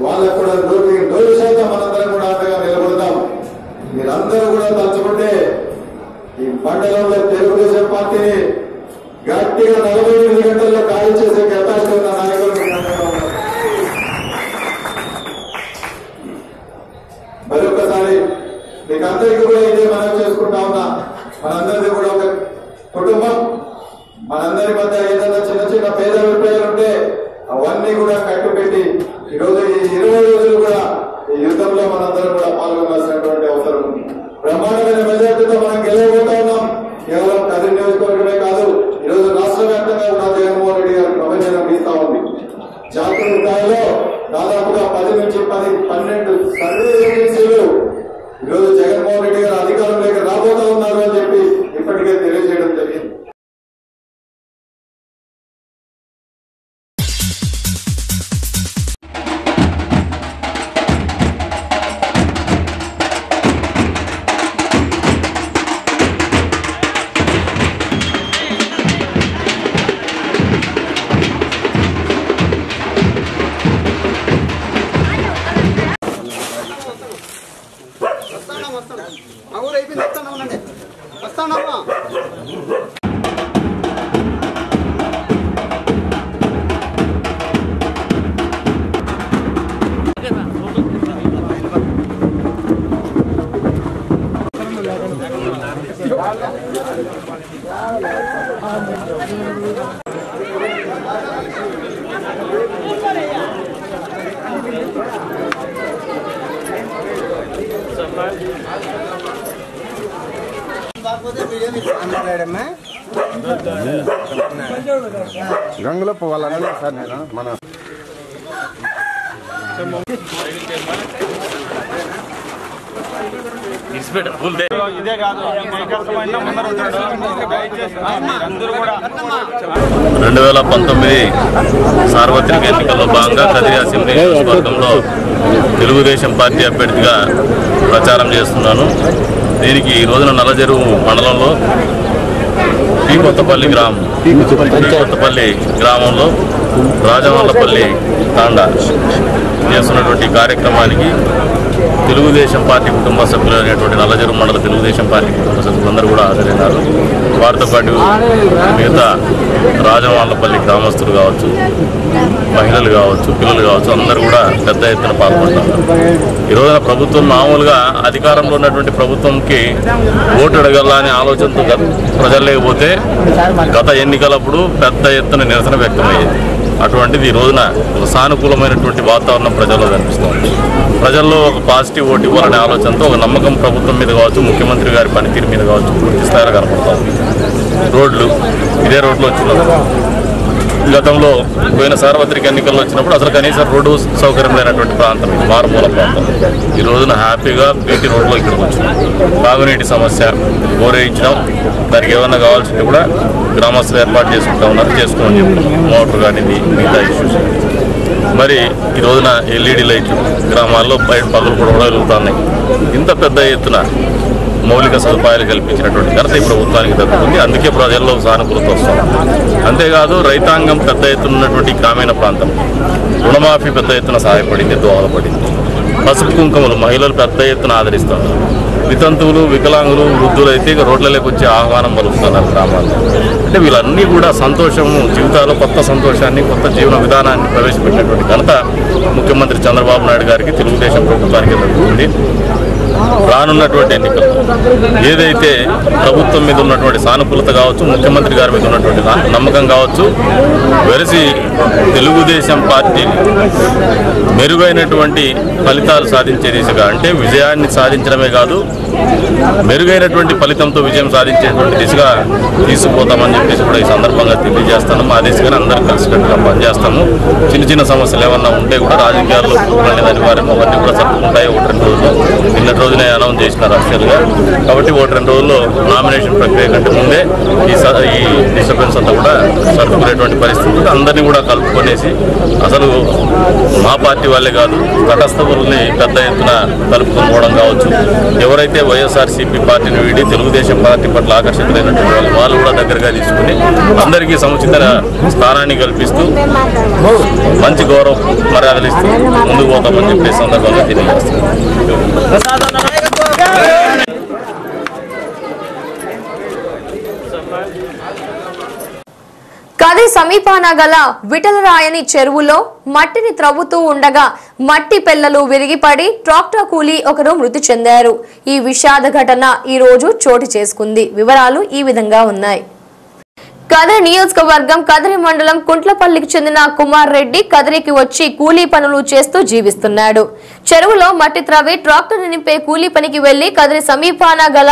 వాళ్ళకు కూడా 100% మనందరం కూడా అంతగా నిలబడతాం. మీరందరూ కూడా తలుచుకుంటే ఈ మండలంలో తెలుగుదేశం పార్టీని గట్టిగా 48 గంటల్లో ఖాళీ చేసే కెపాసిటీ ఉన్న నాయకులు మరొకసారి మీకు అందరికీ కూడా ఇదే మనం చేసుకుంటా ఉన్నా. మనందరిది కూడా ఒక కుటుంబం. మనందరి మధ్య ఏదైనా చిన్న చిన్న పేద విషయాలు ఉంటే అవన్నీ కూడా కట్టుపెట్టి ఈరోజు ఈ 20 రోజులు కూడా ఈ యుద్ధంలో మనందరం కూడా పాల్గొనాల్సినటువంటి అవసరం ఉంది. బ్రహ్మాండమైన మెజార్టీతో మనం గెలవబోతా ఉన్నాం. కేవలం కదిరి నియోజకవర్గమే కాదు, ఈరోజు రాష్ట్ర వ్యాప్తంగా కూడా జగన్మోహన్ రెడ్డి గారి ప్రపంచం వీస్తా ఉంది. జాతీయ స్థాయిలో దాదాపుగా 10 నుంచి 12 సర్వే ఏజెన్సీలు ఈరోజు జగన్మోహన్ రెడ్డి గారు అధికారంలోకి రాబోతా ఉన్నారు అని చెప్పి ఇప్పటికే తెలియజేయడం జరిగింది. గంగులో పోవాలన్నా సార్ నేను మన ఇదే కాదు 2019 సార్వత్రిక ఎన్నికల్లో భాగంగా కదిరి అసెంబ్లీ నియోజకవర్గంలో తెలుగుదేశం పార్టీ అభ్యర్థిగా ప్రచారం చేస్తున్నాను. దీనికి ఈ రోజున నల్లచెరువు మండలంలో కొత్తపల్లి గ్రామంలో రాజమల్లపల్లి తాండా చేస్తున్నటువంటి కార్యక్రమానికి తెలుగుదేశం పార్టీ కుటుంబ సభ్యులు అనేటువంటి నల్లచెరువు మండల తెలుగుదేశం పార్టీ కుటుంబ సభ్యులందరూ కూడా హాజరైనారు. వారితో పాటు మిగతా రాజమల్లపల్లి గ్రామస్తులు కావచ్చు, మహిళలు కావచ్చు, పిల్లలు కావచ్చు, అందరూ కూడా పెద్ద ఎత్తున పాల్గొంటున్నారు. ఈ రోజున ప్రభుత్వం మామూలుగా అధికారంలో ఉన్నటువంటి ప్రభుత్వంకి ఓటు అడగల్లా అనే ఆలోచనతో ప్రజలు లేకపోతే గత ఎన్నికలప్పుడు పెద్ద ఎత్తున నిరసన వ్యక్తమయ్యేది. అటువంటిది ఈ రోజున ఒక సానుకూలమైనటువంటి వాతావరణం ప్రజల్లో కనిపిస్తుంది. ప్రజల్లో ఒక పాజిటివ్ ఓటు ఇవ్వాలనే ఆలోచనతో ఒక నమ్మకం ప్రభుత్వం మీద కావచ్చు, ముఖ్యమంత్రి గారి పనితీరు మీద కావచ్చు పూర్తి స్థాయిలో కనపడుతుంది. రోడ్లు ఇదే రోడ్లు వచ్చినప్పుడు గతంలో పోయిన సార్వత్రిక ఎన్నికల్లో వచ్చినప్పుడు అసలు కనీసం రోడ్డు సౌకర్యం లేనటువంటి ప్రాంతం ఇది, మారుమూల ప్రాంతం. ఈ రోజున హ్యాపీగా బీటీ రోడ్లో ఇక్కడికి వచ్చినాం. తాగునీటి సమస్య బోరేయించడం, దానికి ఏమన్నా కావాల్సింటే కూడా గ్రామస్తులు ఏర్పాటు చేసుకుంటా ఉన్నారు, చేసుకోమని చెప్తున్నాం. మోటార్ కానీ మిగతా ఇష్యూస్. మరి ఈ రోజున ఎల్ఈడి లైట్లు గ్రామాల్లో బయట పనులు కూడా వెలుగుతున్నాయి. ఇంత పెద్ద ఎత్తున మౌలిక సదుపాయాలు కల్పించినటువంటి ఘనత ఈ ప్రభుత్వానికి దక్కుతుంది. అందుకే ప్రజల్లో సానుకూలత వస్తుంది. అంతేకాదు రైతాంగం పెద్ద ఎత్తున ఉన్నటువంటి గ్రామీణ ప్రాంతం రుణమాఫీ పెద్ద ఎత్తున సహాయపడింది, దోహదపడింది. పసుపు కుంకుమలు మహిళలు పెద్ద ఎత్తున ఆదరిస్తున్నారు. వితంతువులు, వికలాంగులు, వృద్ధులు అయితే రోడ్లలోకి వచ్చి ఆహ్వానం పలుకుతున్నారు గ్రామాల్లో. అంటే వీళ్ళన్నీ కూడా సంతోషము, జీవితాల్లో కొత్త సంతోషాన్ని, కొత్త జీవన విధానాన్ని ప్రవేశపెట్టినటువంటి ఘనత ముఖ్యమంత్రి చంద్రబాబు నాయుడు గారికి, తెలుగుదేశం ప్రభుత్వానికి దక్కుతుంది. రానున్నటువంటి ఎన్నికలు ఏదైతే ప్రభుత్వం మీద ఉన్నటువంటి సానుకూలత కావచ్చు, ముఖ్యమంత్రి గారి మీద ఉన్నటువంటి నమ్మకం కావచ్చు, వెరసి తెలుగుదేశం పార్టీ మెరుగైనటువంటి ఫలితాలు సాధించే దిశగా, అంటే విజయాన్ని సాధించడమే కాదు మెరుగైనటువంటి ఫలితంతో విజయం సాధించేటువంటి దిశగా తీసుకుపోతామని చెప్పేసి కూడా ఈ సందర్భంగా తెలియజేస్తున్నాము. ఆ దిశగానే అందరూ కలిసికట్టుగా పనిచేస్తాము. చిన్న చిన్న సమస్యలు ఏమన్నా ఉంటే కూడా రాజకీయాల్లో అనేది అనివార్యం, అవన్నీ కూడా సర్దుకుంటాయి. 1-2 రోజుల్లో నిన్నటి రోజునే అనౌన్స్ చేసినారు అఫీషియల్గా. కాబట్టి 1-2 రోజుల్లో నామినేషన్ ప్రక్రియ కంటే ముందే ఈ డిస్టర్బెన్స్ అంతా కూడా సర్దుకునేటువంటి పరిస్థితి, అందరినీ కూడా కలుపుకొనేసి అసలు మా పార్టీ వాళ్ళే కాదు తటస్థుల్ని పెద్ద ఎత్తున కలుపుకొని పోవడం కావచ్చు, ఎవరైతే వైఎస్ఆర్సీపీ పార్టీని వీడి తెలుగుదేశం పార్టీ పట్ల ఆకర్షితులైనటువంటి వాళ్ళు కూడా దగ్గరగా తీసుకుని అందరికీ సముచిత స్థానాన్ని కల్పిస్తూ మంచి గౌరవ మర్యాదలు ఇస్తూ ముందుకు పోతామని చెప్పే సందర్భంగా తెలియజేస్తున్నాం. కది సమీపాన గల విఠలరాయని చెరువులో మట్టిని త్రవ్వుతూ ఉండగా మట్టి పెళ్లలు విరిగిపడి ట్రాక్టర్ కూలీ ఒకరు మృతి చెందారు. ఈ విషాద ఘటన ఈ రోజు చోటు చేసుకుంది. వివరాలు ఈ విధంగా ఉన్నాయి. కదిరి నియోజకవర్గం కదిరి మండలం కుంట్లపల్లికి చెందిన కుమార్ రెడ్డి కదిరికి వచ్చి కూలీ పనులు చేస్తూ జీవిస్తున్నాడు. చెరువులో మట్టి త్రవ్వి ట్రాక్టర్ నింపే కూలీ పనికి వెళ్లి కదిరి సమీపాన గల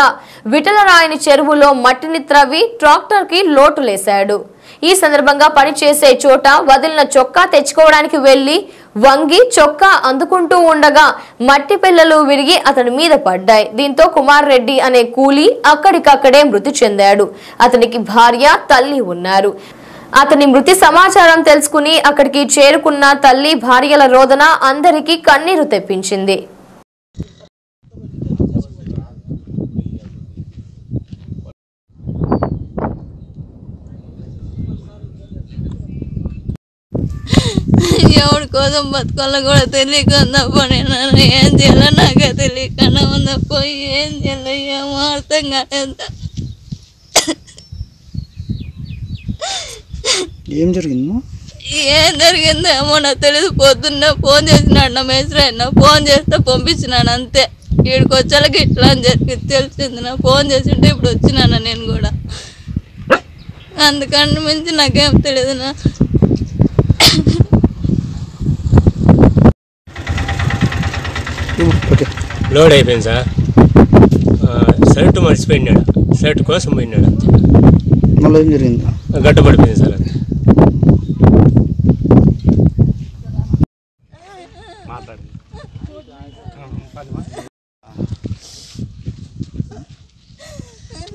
విఠలరాయని చెరువులో మట్టిని త్రవ్వి ట్రాక్టర్ కి లోటులేశాడు. ఈ సందర్భంగా పనిచేసే చోట వదిలిన చొక్కా తెచ్చుకోవడానికి వెళ్లి వంగి చొక్కా అందుకుంటూ ఉండగా మట్టి పిల్లలు విరిగి అతని మీద పడ్డాయి. దీంతో కుమార్ రెడ్డి అనే కూలీ అక్కడికక్కడే మృతి చెందాడు. అతనికి భార్య, తల్లి ఉన్నారు. అతని మృతి సమాచారం తెలుసుకుని అక్కడికి చేరుకున్న తల్లి, భార్యల రోదన అందరికీ కన్నీరు తెప్పించింది. ఎవరి కోసం బతుకోవాలో కూడా తెలియకుండా నేను ఏం చేయాలో నాకే తెలియకుండా ఉందప్పో. ఏం చేయాలో ఏమో అర్థం కాలేదు. ఏం జరిగిందో నాకు తెలియదు. పొద్దున్న ఫోన్ చేసినాడు నా మేస్త్రి, ఫోన్ చేస్తే పంపించినాను అంతే. వీడికి వచ్చాలకి ఇట్లా అని చెప్పి తెలిసింది. నా ఫోన్ చేసింటే ఇప్పుడు వచ్చినాను నేను కూడా. అందుకని మించి నాకేం తెలియదు. లోడ్ అయిపోయింది సార్. షర్ట్ మర్చిపోయినాడు, షర్ట్ కోసం పోయినాడు అంతే. మళ్ళీ ఏం జరిగింది? గడ్డపడిపోయింది సార్. అది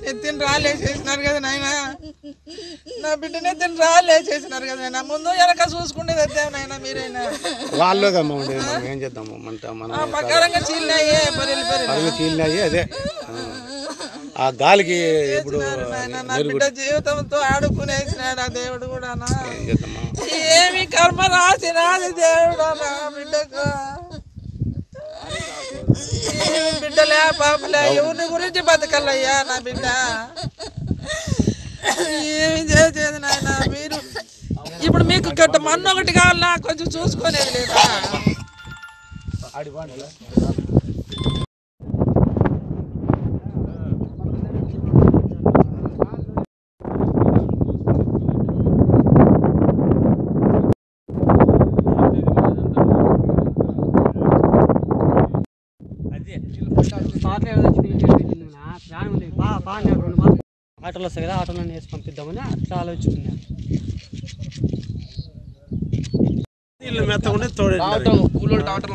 నెత్తిని రాలేసేసినారు కదా నాయన, నా బిడ్డ నెత్తిని రాలేసేసినారు కదా నాయన. ముందు వెనక చూసుకునేది అదే నాయన మీరైనా. వాళ్ళు ఏం చేద్దాము మకారంగా చీలినాయే, చీలినాయి. అదే ఆ గాలికి ఇప్పుడు నా బిడ్డ జీవితంతో ఆడుకునేసినాడు ఆ దేవుడు కూడా. ఏమి కర్మ రాసి రాదు దేవుడు నా బిడ్డకు. బిడ్డలే పాపలే ఎవరిని గురించి బతకల్లయ్యా నా బిడ్డ. ఏమి చేసేది నాయన మీరు. ఇప్పుడు మీకు గట్ట మన్ను ఒకటి కావాలన్నా కొంచెం చూసుకునేది లేదా? ఆటోలు వస్తాయి కదా, ఆటోలో వేసి పంపిద్దామని అట్లా ఆలోచిస్తున్నాను.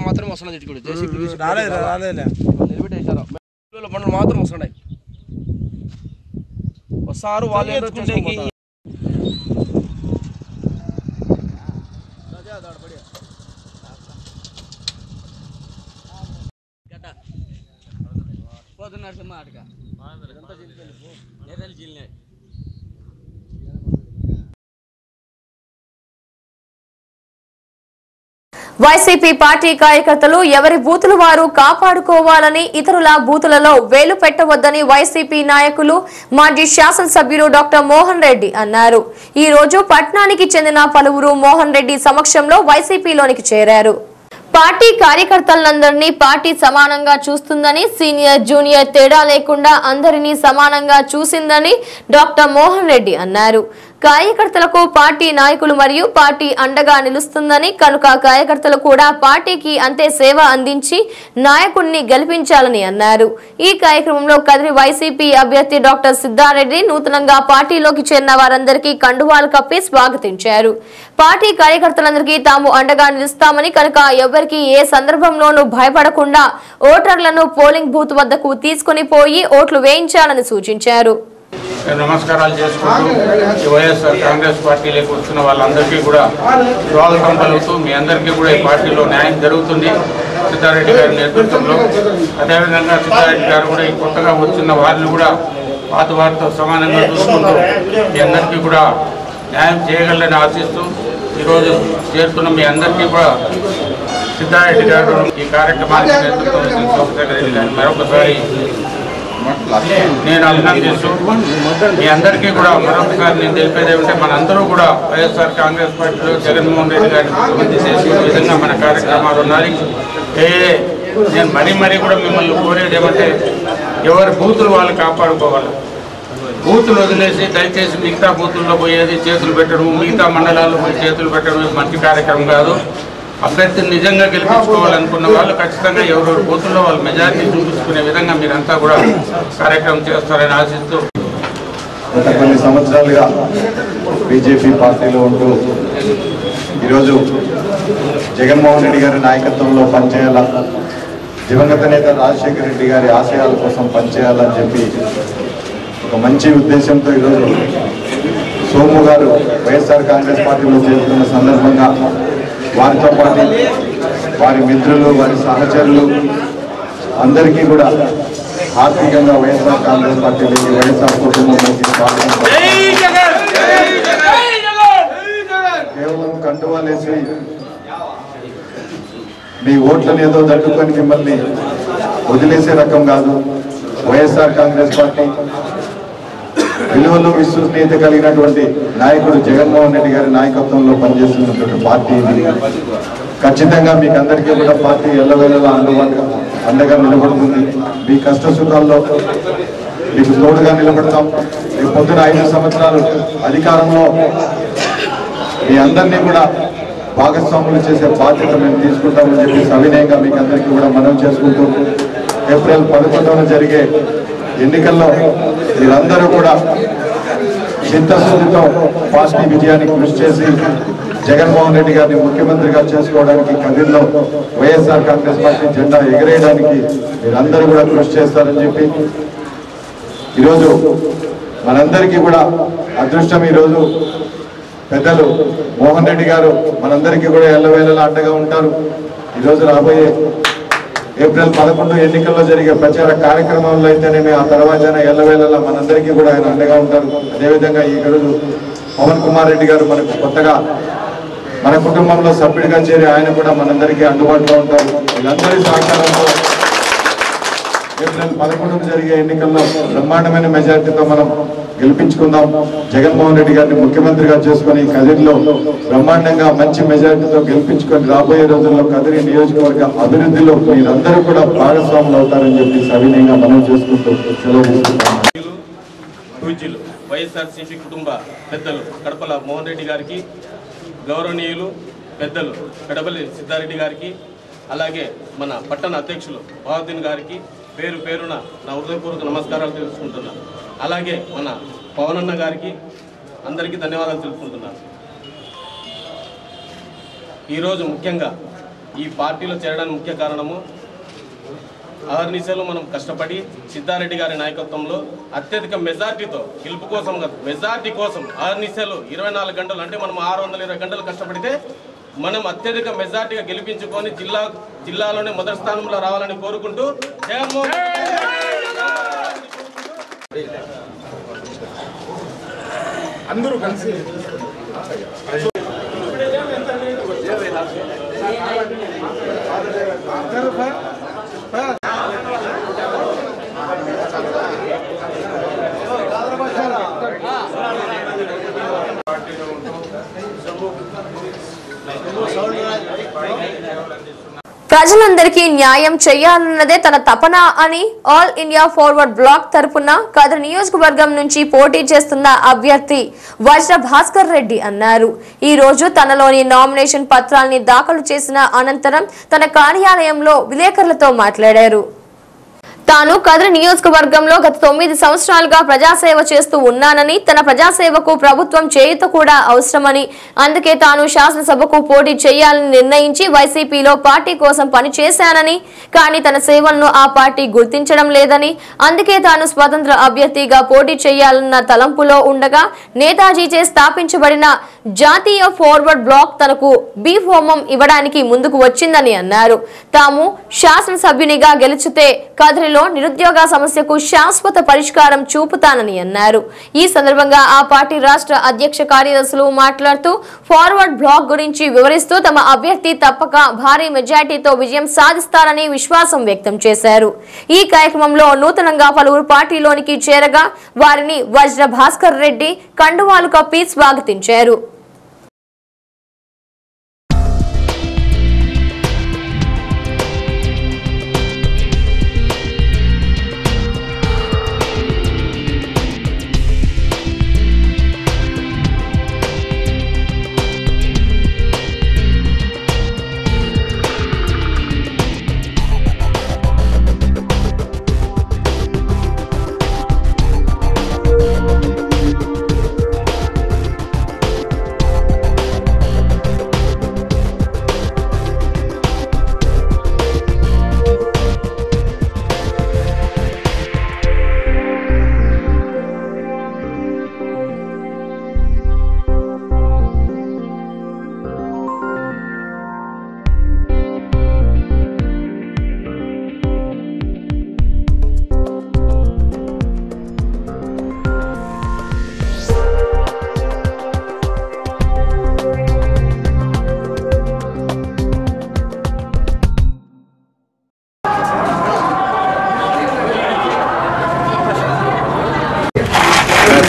మాత్రం వస్తున్నాయి, బండ్లు మాత్రం వస్తున్నాయి. వస్తారు వాళ్ళు. వైసీపీ పార్టీ కార్యకర్తలు ఎవరి బూతులు వారు కాపాడుకోవాలని, ఇతరుల బూతులలో వేలు పెట్టవద్దని వైసీపీ నాయకులు మాజీ శాసనసభ్యులు డాక్టర్ మోహన్ రెడ్డి అన్నారు. ఈ రోజు పట్నానికి చెందిన పలువురు మోహన్ రెడ్డి సమక్షంలో వైసీపీలోనికి చేరారు. పార్టీ కార్యకర్తలందరినీ పార్టీ సమానంగా చూస్తుందని, సీనియర్ జూనియర్ తేడా లేకుండా అందరినీ సమానంగా చూసిందని డాక్టర్ మోహన్ రెడ్డి అన్నారు. కార్యకర్తలకు పార్టీ నాయకులు మరియు పార్టీ అండగా నిలుస్తుందని, కనుక కార్యకర్తలు కూడా పార్టీకి అంతే సేవ అందించి నాయకుడిని గెలిపించాలని అన్నారు. ఈ కార్యక్రమంలో కదిరి వైసీపీ అభ్యర్థి డాక్టర్ సిద్ధారెడ్డి నూతనంగా పార్టీలోకి చేరిన వారందరికీ కండువాలు కప్పి స్వాగతించారు. పార్టీ కార్యకర్తలందరికీ తాము అండగా నిలుస్తామని, కనుక ఎవరికి ఏ సందర్భంలోనూ భయపడకుండా ఓటర్లను పోలింగ్ బూత్ వద్దకు తీసుకుని పోయి ఓట్లు వేయించాలని సూచించారు. నమస్కారాలు చేసుకుంటూ వైఎస్ఆర్ కాంగ్రెస్ పార్టీలోకి వచ్చిన వాళ్ళందరికీ కూడా స్వాగతం పలుకుతూ మీ అందరికీ కూడా ఈ పార్టీలో న్యాయం జరుగుతుంది సిద్ధారెడ్డి గారి నేతృత్వంలో. అదేవిధంగా సిద్ధారెడ్డి గారు కూడా ఈ కొత్తగా వచ్చిన వారిని కూడా పాత వారితో సమానంగా చూసుకుంటూ మీ అందరికీ కూడా న్యాయం చేయగలని ఆశిస్తూ ఈరోజు చేరుతున్న మీ అందరికీ కూడా సిద్ధారెడ్డి గారు ఈ కార్యక్రమానికి నేతృత్వం రెడ్డి గారిని మరొకసారి నేను అభినందిస్తూ మీ అందరికీ కూడా మరొకసారి నేను తెలిపేది ఏమంటే మనందరూ కూడా వైఎస్ఆర్ కాంగ్రెస్ పార్టీలో జగన్మోహన్ రెడ్డి గారిని ముఖ్యమంత్రి చేసే విధంగా మన కార్యక్రమాలు ఉన్నాయి. నేను మరీ కూడా మిమ్మల్ని కోరేది ఏమంటే ఎవరి బూతులు వాళ్ళు కాపాడుకోవాలి. బూతులు వదిలేసి దయచేసి మిగతా బూతుల్లో పోయేది చేతులు పెట్టడం, మిగతా మండలాల్లో పోయి చేతులు పెట్టడం మంచి కార్యక్రమం కాదు. అభ్యర్థిని నిజంగా గెలిపించుకోవాలనుకున్న వాళ్ళు ఖచ్చితంగా ఎవరెవరి బూతుల్లో వాళ్ళు మెజారిటీ చూపించుకునే విధంగా మీరంతా కూడా కార్యక్రమం చేస్తారని ఆశిస్తూ గత కొన్ని సంవత్సరాలుగా బీజేపీ పార్టీలో ఉంటూ ఈరోజు జగన్మోహన్ రెడ్డి గారి నాయకత్వంలో పనిచేయాలా, దివంగత నేత రాజశేఖర రెడ్డి గారి ఆశయాల కోసం పనిచేయాలని చెప్పి ఒక మంచి ఉద్దేశంతో ఈరోజు సోము గారు వైఎస్ఆర్ కాంగ్రెస్ పార్టీలో చేరుతున్న సందర్భంగా వారితో పాటు వారి మిత్రులు, వారి సహచరులు అందరికీ కూడా ఆర్థికంగా వైఎస్ఆర్ కాంగ్రెస్ పార్టీలోకి, వైఎస్ఆర్ కుటుంబంలోకి కేవలం కండువాలేసి మీ ఓట్లను ఏదో దట్టుకొని మిమ్మల్ని వదిలేసే రకం కాదు. వైఎస్ఆర్ కాంగ్రెస్ పార్టీ విలువలు, విశ్వసనీయత కలిగినటువంటి నాయకుడు జగన్మోహన్ రెడ్డి గారి నాయకత్వంలో పనిచేస్తున్నటువంటి పార్టీ ఇది. ఖచ్చితంగా మీకు అందరికీ కూడా పార్టీ ఎల్లవేళలా అండగా నిలబడుతుంది. మీ కష్ట సుఖాల్లో మీకు తోడుగా నిలబడతాం. రేపు పొద్దున 5 సంవత్సరాలు అధికారంలో మీ అందరినీ కూడా భాగస్వాములు చేసే బాధ్యత మేము తీసుకుంటామని చెప్పి సవినయంగా మీకు అందరికీ కూడా మనవి చేసుకుంటూ ఏప్రిల్ 11న జరిగే ఎన్నికల్లో మీరందరూ కూడా చిత్తశుద్ధితో పార్టీ విజయానికి కృషి చేసి జగన్మోహన్ రెడ్డి గారిని ముఖ్యమంత్రిగా చేసుకోవడానికి కదిరిలో వైఎస్ఆర్ కాంగ్రెస్ పార్టీ జెండా ఎగరేయడానికి మీరందరూ కూడా కృషి చేస్తారని చెప్పి ఈరోజు మనందరికీ కూడా అదృష్టం. ఈరోజు పెద్దలు మోహన్ రెడ్డి గారు మనందరికీ కూడా ఎల్లవేళలా అండగా ఉంటారు. ఈరోజు రాబోయే ఏప్రిల్ 11 ఎన్నికల్లో జరిగే ప్రచార కార్యక్రమంలో అయితేనేమి, ఆ తర్వాత ఎల్లవేళలా మనందరికీ కూడా ఆయన అండగా ఉంటారు. అదేవిధంగా ఈరోజు పవన్ కుమార్ రెడ్డి గారు మనకు కొత్తగా మన కుటుంబంలో సభ్యుడిగా చేరి ఆయన కూడా మనందరికీ అందుబాటులో ఉంటారు. వీళ్ళందరి సహకారంతో ఏప్రిల్ 11 జరిగే ఎన్నికల్లో బ్రహ్మాండమైన మెజార్టీతో మనం గెలిపించుకుందాం. జగన్మోహన్ రెడ్డి గారిని ముఖ్యమంత్రిగా చేసుకుని కదిరిలో బ్రహ్మాండంగా మంచి మెజార్టీతో గెలిపించుకొని రాబోయే రోజుల్లో కదిరి నియోజకవర్గ అభివృద్ధిలో మీరందరూ కూడా భాగస్వాములు అవుతారని చెప్పి సవినయంగా మనం చేసుకుంటూ సెలవు తీసుకుంటాం. వైఎస్ఆర్సీపీ కుటుంబ పెద్దలు కడపల మోహన్ రెడ్డి గారికి, గౌరవనీయులు పెద్దలు కడపల్లి సిద్ధారెడ్డి గారికి, అలాగే మన పట్టణ అధ్యక్షులు బహావుద్దీన్ గారికి పేరు పేరున నా హృదయపూర్వక నమస్కారాలు తెలుసుకుంటున్నాను. అలాగే మన పవనన్న గారికి అందరికీ ధన్యవాదాలు తెలుపుకుంటున్నాను. ఈరోజు ముఖ్యంగా ఈ పార్టీలో చేరడానికి ముఖ్య కారణము అహర్నిశలు మనం కష్టపడి సిద్ధారెడ్డి గారి నాయకత్వంలో అత్యధిక మెజార్టీతో గెలుపు కోసం మెజార్టీ కోసం అహర్నిశలు 24 గంటలు అంటే మనం 620 గంటలు కష్టపడితే మనం అత్యధిక మెజార్టీగా గెలిపించుకొని జిల్లాలోనే మొదటి స్థానంలో రావాలని కోరుకుంటూ అందరూ కలిసి పార్టీలో ఉంటూ ప్రజలందరికీ న్యాయం చేయాలన్నదే తన తపన అని ఆల్ ఇండియా ఫార్వర్డ్ బ్లాక్ తరపున కదిరి నియోజకవర్గం నుంచి పోటీ చేస్తున్న అభ్యర్థి వజ్ర భాస్కర్ రెడ్డి అన్నారు. ఈ రోజు తనలోని నామినేషన్ పత్రాల్ని దాఖలు చేసిన అనంతరం తన కార్యాలయంలో విలేకరులతో మాట్లాడారు. తాను కదిరి నియోజకవర్గంలో గత 9 సంవత్సరాలుగా ప్రజాసేవ చేస్తూ ఉన్నానని, తన ప్రజాసేవకు ప్రభుత్వం చేయూత కూడా అవసరమని, అందుకే తాను శాసనసభకు పోటీ చేయాలని నిర్ణయించి వైసీపీలో పార్టీ కోసం పనిచేశానని, కానీ తన సేవలను ఆ పార్టీ గుర్తించడం లేదని, అందుకే తాను స్వతంత్ర అభ్యర్థిగా పోటీ చేయాలన్న తలంపులో ఉండగా నేతాజీచే స్థాపించబడిన జాతీయ ఫార్వర్డ్ బ్లాక్ తనకు బి ఫార్మం ఇవ్వడానికి ముందుకు వచ్చిందని అన్నారు. తాము శాసనసభ్యునిగా గెలిచితే కదిరిలో నిరుద్యోగ సమస్యకు శాశ్వత పరిష్కారం చూపుతానని అన్నారు. ఈ సందర్భంగా ఆ పార్టీ రాష్ట్ర అధ్యక్ష కార్యదర్శులు మాట్లాడుతూ ఫార్వర్డ్ బ్లాక్ గురించి వివరిస్తూ తమ అభ్యర్థి తప్పక భారీ మెజార్టీతో విజయం సాధిస్తారని విశ్వాసం వ్యక్తం చేశారు. ఈ కార్యక్రమంలో నూతనంగా పలువురు పార్టీలోనికి చేరగా వారిని వజ్ర భాస్కర్ రెడ్డి కండువాలు కప్పి స్వాగతించారు.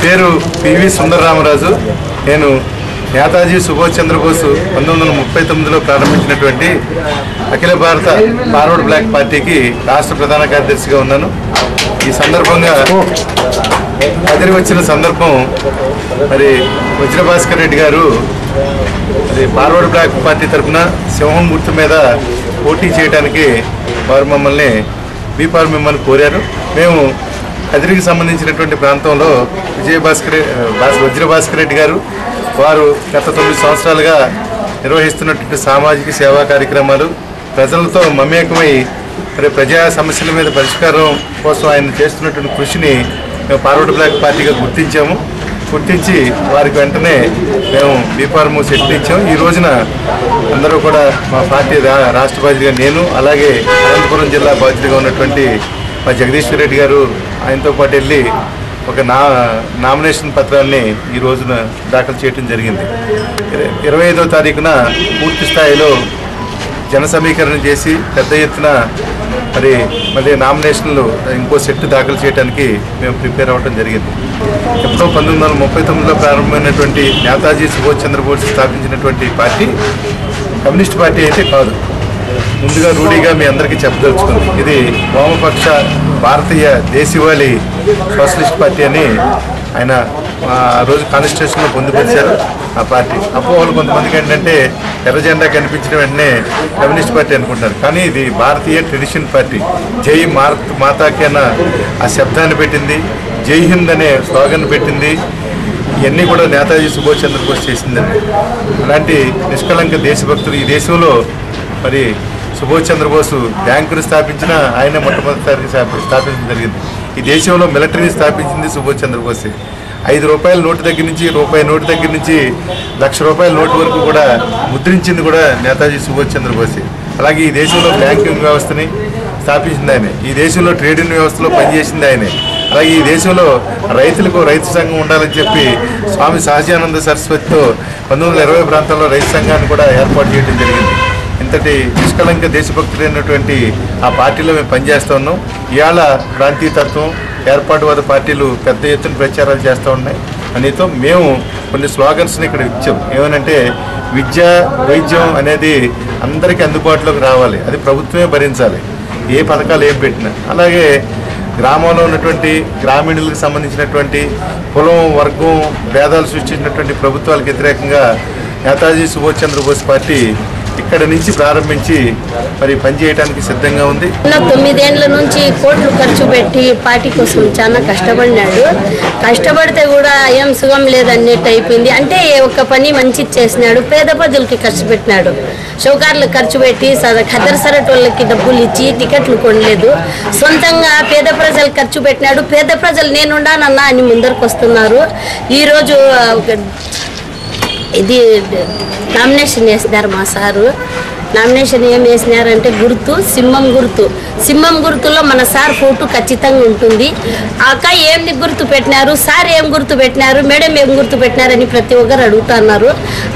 పేరు పివి సుందరరామరాజు. నేను నేతాజీ సుభాష్ చంద్రబోస్ 1939లో ప్రారంభించినటువంటి అఖిల భారత ఫార్వర్డ్ బ్లాక్ పార్టీకి రాష్ట్ర ప్రధాన కార్యదర్శిగా ఉన్నాను. ఈ సందర్భంగా కదిరి వచ్చిన సందర్భం మరి వజ్ర భాస్కర్ రెడ్డి గారు అది ఫార్వర్డ్ బ్లాక్ పార్టీ తరఫున సింహం గుర్తు మీద పోటీ చేయడానికి వారు మమ్మల్ని బీఫార్ మిమ్మల్ని కోరారు. మేము కదిరికి సంబంధించినటువంటి ప్రాంతంలో వజ్ర భాస్కర్ రెడ్డి గారు వారు గత 9 సంవత్సరాలుగా నిర్వహిస్తున్నటువంటి సామాజిక సేవా కార్యక్రమాలు ప్రజలతో మమేకమై మరి ప్రజా సమస్యల మీద పరిష్కారం కోసం ఆయన చేస్తున్నటువంటి కృషిని మేము ఫార్వర్డ్ బ్లాక్ పార్టీగా గుర్తించి వారికి వెంటనే మేము బీఫార్మ్ సెట్ ఇచ్చాము. ఈ రోజున అందరూ కూడా మా పార్టీ రాష్ట్ర బాధ్యతగా నేను, అలాగే అనంతపురం జిల్లా బాధ్యతగా ఉన్నటువంటి మా జగదీశ్వర్ రెడ్డి గారు ఆయనతో పాటు వెళ్ళి ఒక నామినేషన్ పత్రాన్ని ఈ రోజున దాఖలు చేయడం జరిగింది. 25వ తారీఖున పూర్తి స్థాయిలో జన సమీకరణ చేసి పెద్ద ఎత్తున మళ్ళీ నామినేషన్లు ఇంకో సెట్ దాఖలు చేయడానికి మేము ప్రిపేర్ అవ్వడం జరిగింది. ఎప్పుడో 1939లో ప్రారంభమైనటువంటి నేతాజీ సుభాష్ చంద్రబోస్ స్థాపించినటువంటి పార్టీ కమ్యూనిస్ట్ పార్టీ అయితే కాదు. ముందుగా రూఢీగా మీ అందరికీ చెప్పదలుచుకుంది, ఇది వామపక్ష భారతీయ దేశీవాళీ సోషలిస్ట్ పార్టీ అని ఆయన ఆ రోజు కాన్స్టిట్యూషన్లో పొందుపరిచారు. ఆ పార్టీ అపోహలు కొంతమందికి ఏంటంటే ఎర్ర జెండా కనిపించిన వెంటనే కమ్యూనిస్ట్ పార్టీ అనుకుంటారు, కానీ ఇది భారతీయ ట్రెడిషన్ పార్టీ. జై మాతాకి అన్న ఆ శబ్దాన్ని పెట్టింది, జై హింద్ అనే స్లోగన్ పెట్టింది. ఇవన్నీ కూడా నేతాజీ సుభాష్ చంద్రబోస్ చేసిందండి. అలాంటి నిష్కలంక దేశభక్తులు ఈ దేశంలో మరి సుభాష్ చంద్రబోస్ బ్యాంకును స్థాపించిన ఆయన మొట్టమొదటిసారి స్థాపించడం జరిగింది. ఈ దేశంలో మిలిటరీని స్థాపించింది సుభాష్ చంద్రబోసే. 5 రూపాయల నోటు దగ్గర నుంచి, రూపాయి నోటు దగ్గర నుంచి ₹1,00,000 నోటు వరకు కూడా ముద్రించింది కూడా నేతాజీ సుభాష్ చంద్రబోసే. అలాగే ఈ దేశంలో బ్యాంకింగ్ వ్యవస్థని స్థాపించింది ఆయనే, ఈ దేశంలో ట్రేడింగ్ వ్యవస్థలో పనిచేసింది ఆయనే. అలాగే ఈ దేశంలో రైతులకు రైతు సంఘం ఉండాలని చెప్పి స్వామి సహజానంద సరస్వతితో 1920 ప్రాంతాల్లో రైతు సంఘాన్ని కూడా ఏర్పాటు చేయడం జరిగింది. ఇంతటి నిష్కలంక దేశభక్తులైనటువంటి ఆ పార్టీలో మేము పనిచేస్తూ ఉన్నాం. ఇవాళ ప్రాంతీయతత్వం, ఏర్పాటువాద పార్టీలు పెద్ద ఎత్తున ప్రచారాలు చేస్తూ ఉన్నాయి. అనేతో మేము కొన్ని స్లోగన్స్ని ఇక్కడ ఇచ్చాం. ఏమనంటే విద్య వైద్యం అనేది అందరికీ అందుబాటులోకి రావాలి, అది ప్రభుత్వమే భరించాలి ఏ పథకాలు ఏం పెట్టినా. అలాగే గ్రామంలో ఉన్నటువంటి గ్రామీణులకు సంబంధించినటువంటి కులం వర్గం భేదాలు సృష్టించినటువంటి ప్రభుత్వాలకు వ్యతిరేకంగా నేతాజీ సుభాష్ చంద్రబోస్ పార్టీ ఇక్కడ నుంచి ప్రారంభించి మరి పనిచేయడానికి సిద్ధంగా ఉంది. 9 ఏళ్ల నుంచి కోట్లు ఖర్చు పెట్టి పార్టీ కోసం చాలా కష్టపడినాడు. కష్టపడితే కూడా ఏం సుఖం లేదన్నట్టు అయిపోయింది. అంటే ఒక పని మంచిది చేసినాడు, పేద ప్రజలకి ఖర్చు పెట్టినాడు. షౌకార్లకు ఖర్చు పెట్టి ఖదర్ సరట్ వాళ్ళకి డబ్బులు ఇచ్చి టికెట్లు కొనలేదు. సొంతంగా పేద ప్రజలకు ఖర్చు పెట్టినాడు. పేద ప్రజలు నేనుండానన్నా అని ముందరకు వస్తున్నారు. ఈరోజు ఇది నామినేషన్ వేసినారు మా సారు. నామినేషన్ ఏం వేసినారంటే గుర్తు సింహం గుర్తులో మన సార్ ఫోటో ఖచ్చితంగా ఉంటుంది. అక్క ఏం గుర్తు పెట్టినారు, సార్ ఏం గుర్తు పెట్టినారు, మేడం ఏం గుర్తు పెట్టినారని ప్రతి ఒక్కరు అడుగుతున్నారు.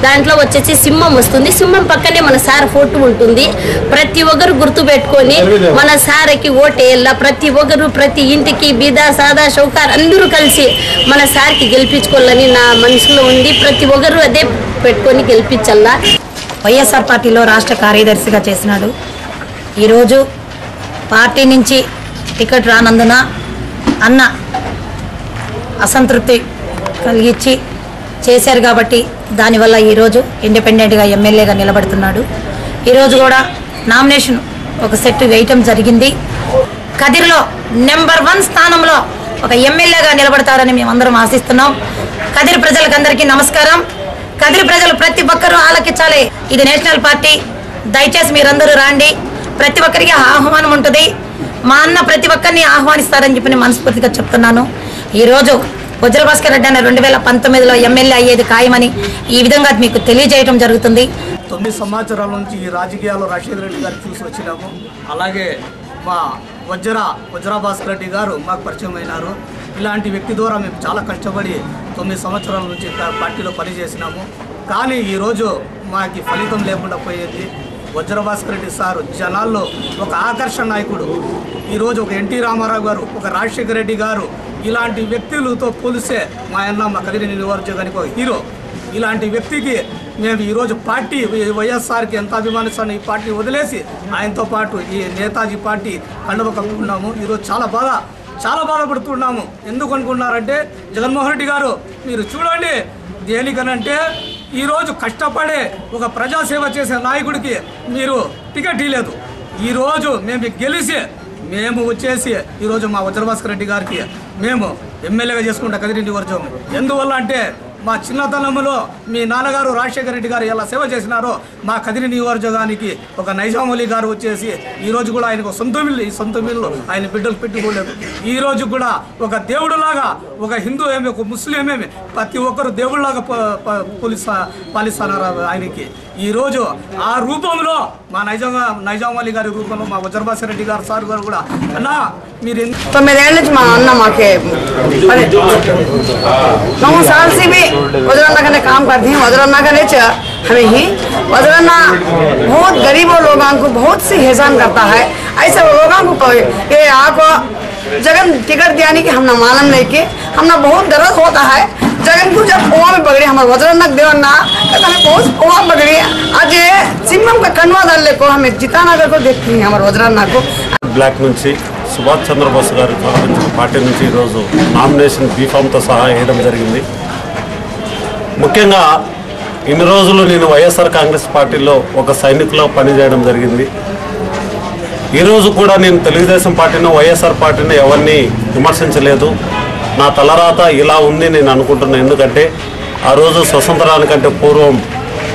దాంట్లో వచ్చేసి సింహం వస్తుంది. సింహం పక్కనే మన సార్ ఫోటో ఉంటుంది. ప్రతి ఒక్కరు గుర్తు పెట్టుకొని మన సార్కి ఓటేయాల. ప్రతి ఒక్కరు ప్రతి ఇంటికి బీదా సాదా షౌకార్ అందరూ కలిసి మన సార్కి గెలిపించుకోవాలని నా మనసులో ఉంది. ప్రతి ఒక్కరు అదే పెట్టుకొని గెలిపించాలా. వైఎస్ఆర్ పార్టీలో రాష్ట్ర కార్యదర్శిగా చేసినాడు. ఈరోజు పార్టీ నుంచి టికెట్ రానందున అన్న అసంతృప్తి కలిగించి చేశారు కాబట్టి దానివల్ల ఈరోజు ఇండిపెండెంట్గా ఎమ్మెల్యేగా నిలబడుతున్నాడు. ఈరోజు కూడా నామినేషన్ ఒక సెట్ వేయటం జరిగింది. కదిరిలో నెంబర్ 1 స్థానంలో ఒక ఎమ్మెల్యేగా నిలబడతారని మేమందరం ఆశిస్తున్నాం. కదిరి ప్రజలకందరికీ నమస్కారం. కదిరి ప్రజలు ప్రతి ఒక్కరూ ఆలకించాలి. ఇది నేషనల్ పార్టీ, దయచేసి మీరందరూ రాండి. ప్రతి ఒక్కరికి ఆహ్వానం ఉంటుంది. మా అన్న ప్రతి ఒక్కరిని ఆహ్వానిస్తారని చెప్పి మనస్ఫూర్తిగా చెప్తున్నాను. ఈరోజు వజ్రభాస్కర్ రెడ్డి అన్న 2019లో ఎమ్మెల్యే అయ్యేది ఖాయమని ఈ విధంగా మీకు తెలియజేయడం జరుగుతుంది. 9 సంవత్సరాల నుంచి ఈ రాజకీయాల్లో రాజశేఖర రెడ్డి గారు చూసి వచ్చినాము. అలాగే మా వజ్రభాస్కర్ రెడ్డి గారు మాకు పరిచయం అయినారు. ఇలాంటి వ్యక్తి ద్వారా మేము చాలా కష్టపడి 9 సంవత్సరాల నుంచి పార్టీలో పనిచేసినాము. కానీ ఈరోజు మాకు ఫలితం లేకుండా పోయేది. వజ్రభాస్కర్ రెడ్డి సారు జనాల్లో ఒక ఆకర్షణ నాయకుడు. ఈరోజు ఒక ఎన్టీ రామారావు గారు, ఒక రాజశేఖర రెడ్డి గారు ఇలాంటి వ్యక్తులతో పోలిస్తే మా అన్న మా కదిరి నియోజకవర్గానికి ఒక హీరో. ఇలాంటి వ్యక్తికి మేము ఈరోజు పార్టీ వైఎస్ఆర్కి ఎంత అభిమానిస్తాను, ఈ పార్టీ వదిలేసి ఆయనతో పాటు ఈ నేతాజీ పార్టీ కండువ కప్పుకున్నాము. ఈరోజు చాలా బాధపడుతున్నాము. ఎందుకు అనుకున్నారంటే జగన్మోహన్ రెడ్డి గారు మీరు చూడండి, దేనికనంటే ఈరోజు కష్టపడే ఒక ప్రజాసేవ చేసే నాయకుడికి మీరు టికెట్ ఇవ్వలేదు. ఈరోజు మేము గెలిచి మేము వచ్చేసి ఈరోజు మా వజ్రభాస్కర్ రెడ్డి గారికి మేము ఎమ్మెల్యేగా చేసుకుంటాం కదిరి నియోజకవర్గం. ఎందువల్ల అంటే మా చిన్నతనంలో మీ నాన్నగారు రాజశేఖర రెడ్డి గారు ఎలా సేవ చేసినారో మా కదిరి నియోజకవర్గానికి ఒక నైజాం అలీ గారు వచ్చేసి ఈరోజు కూడా ఆయనకు సొంత మిల్లు ఆయన బిడ్డలు పెట్టుకోలేదు. ఈరోజు కూడా ఒక దేవుడులాగా, ఒక హిందూ ఏమి ఒక ముస్లిం ఏమి ప్రతి ఒక్కరు దేవుళ్ళలాగా పాలిస్తున్నారు ఆయనకి. ఈరోజు ఆ రూపంలో మా నైజాం అలీ గారి రూపంలో మా వజ్రభాస్కర్ రెడ్డి గారు సార్ గారు కూడా అన్నా మీరు 9 ఏళ్ళ నుంచి మా అన్న మాके 9 साल से भी वज्रन्ना का काम करते हैं. वज्रन्ना का हमें ही वज्रन्ना बहुत गरीबों लोगों को बहुत सी एहसान करता है. ऐसे लोगों को ये आपको जगन टिकट दियाने की हमने मालूम नहीं कि हमने बहुत दर्द होता है. जगन को जब कुआ में पकड़ी हमारे वज्रन्ना देवन्ना हमें बहुत कुआ पकड़ी. आज सिम्मम का कन्वा दल को हमें जितानगर को देखती हैं हमारे वज्रन्ना को. బ్లాక్ నుంచి సుభాష్ చంద్రబోస్ గారు ప్రారంభించిన పార్టీ నుంచి ఈరోజు నామినేషన్ బీఫామ్తో సహా వేయడం జరిగింది. ముఖ్యంగా ఇన్ని రోజులు నేను వైఎస్ఆర్ కాంగ్రెస్ పార్టీలో ఒక సైనికులో పనిచేయడం జరిగింది. ఈరోజు కూడా నేను తెలుగుదేశం పార్టీని వైఎస్ఆర్ పార్టీని ఎవరిని విమర్శించలేదు. నా తలరాత ఇలా ఉంది నేను అనుకుంటున్నాను. ఎందుకంటే ఆ రోజు స్వతంత్రానికంటే పూర్వం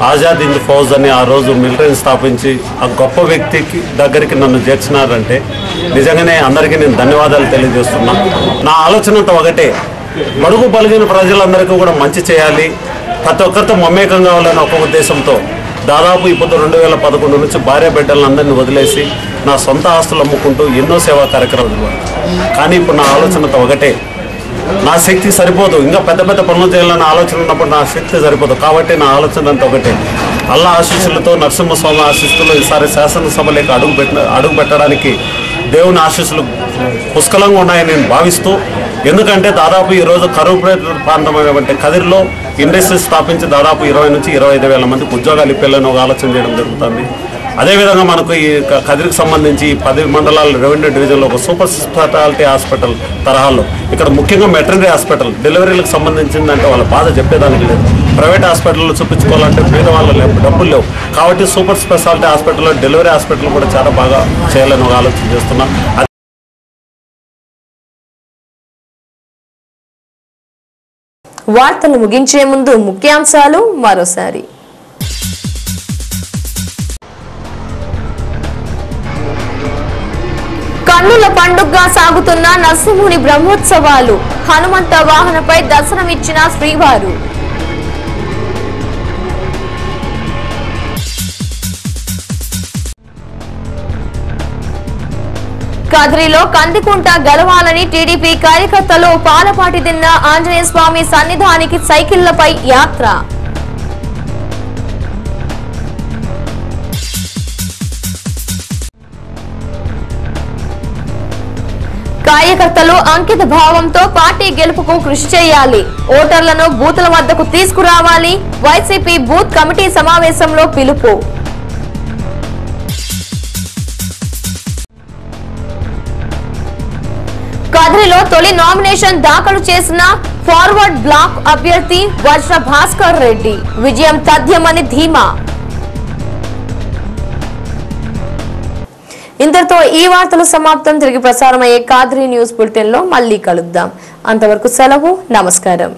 ఆజాద్ హింద్ ఫౌజ్ అని ఆ రోజు మిలిటరీని స్థాపించి ఆ గొప్ప వ్యక్తికి దగ్గరికి నన్ను చేర్చినారంటే నిజంగానే అందరికీ నేను ధన్యవాదాలు తెలియజేస్తున్నా. నా ఆలోచనతో ఒకటే, బడుగు బలిగిన ప్రజలందరికీ కూడా మంచి చేయాలి, ప్రతి ఒక్కరితో మమేకం కావాలని ఒక ఉద్దేశంతో దాదాపు ఇప్పుడు 2011 నుంచి భార్య బిడ్డలందరినీ వదిలేసి నా సొంత ఆస్తులు అమ్ముకుంటూ ఎన్నో సేవా కార్యక్రమాలు. కానీ ఇప్పుడు నా ఆలోచనతో ఒకటే, నా శక్తి సరిపోదు, ఇంకా పెద్ద పెద్ద పనులు చేయాలన్న ఆలోచన ఉన్నప్పుడు నా శక్తి సరిపోదు. కాబట్టి నా ఆలోచన అంతా ఒకటే, అల్లా ఆశీస్సులతో నరసింహస్వామి ఆశీస్సులు ఈసారి శాసనసభలోకి అడుగు పెట్టడానికి దేవుని ఆశీస్సులు పుష్కలంగా ఉన్నాయని నేను భావిస్తూ ఎందుకంటే దాదాపు ఈరోజు కరువు ప్రాంతమైనటువంటి కదిరిలో ఇండస్ట్రీస్ స్థాపించి దాదాపు 20 నుంచి 25,000 మందికి ఉద్యోగాలు ఇప్పాలని ఒక ఆలోచన చేయడం జరుగుతుంది. అదేవిధంగా మనకు ఈ కదిరికి సంబంధించి 10 మండలాల రెవెన్యూ డివిజన్లో ఒక సూపర్ స్పెషాలిటీ హాస్పిటల్ తరహాలో ఇక్కడ ముఖ్యంగా మెటర్నరీ హాస్పిటల్ డెలివరీలకు సంబంధించిందంటే వాళ్ళ బాధ చెప్పేదానికి లేదు. ప్రైవేట్ హాస్పిటల్లో చూపించుకోవాలంటే పేదవాళ్ళు డబ్బులు లేవు కాబట్టి సూపర్ స్పెషాలిటీ హాస్పిటల్లో డెలివరీ హాస్పిటల్ కూడా చాలా బాగా చేయాలని ఒక ఆలోచన చేస్తున్నాం. వార్తలు ముగించే ముందు ముఖ్యాంశాలు మరోసారి. కన్నుల పండుగగా సాగుతున్న నరసింహుని బ్రహ్మోత్సవాలు. హనుమంత వాహనపై దర్శనమిచ్చిన శ్రీవారు. కదిరిలో కందికుంట గెలవాలని టీడీపీ కార్యకర్తలు పాలపాటి దిన్న ఆంజనేయ స్వామి సన్నిధానికి సైకిళ్లపై యాత్ర. కార్యకర్తలు అంకిత భావంతో పార్టీ గెలుపుకు కృషి చేయాలి. ఓటర్లను బూతుల వద్దకు తీసుకురావాలి. వైసీపీ బూత్ కమిటీ సమావేశంలో పిలుపు. కదిరిలో తొలి నామినేషన్ దాఖలు చేసిన ఫార్వర్డ్ బ్లాక్ అభ్యర్థి వజ్ర భాస్కర్ రెడ్డి. విజయం తథ్యమని ధీమా. ఇంతటితో ఈ వార్తలు సమాప్తం. తిరిగి ప్రసారమయ్యే కాద్రి న్యూస్ బులెటిన్ లో మళ్ళీ కలుద్దాం. అంతవరకు సెలవు. నమస్కారం.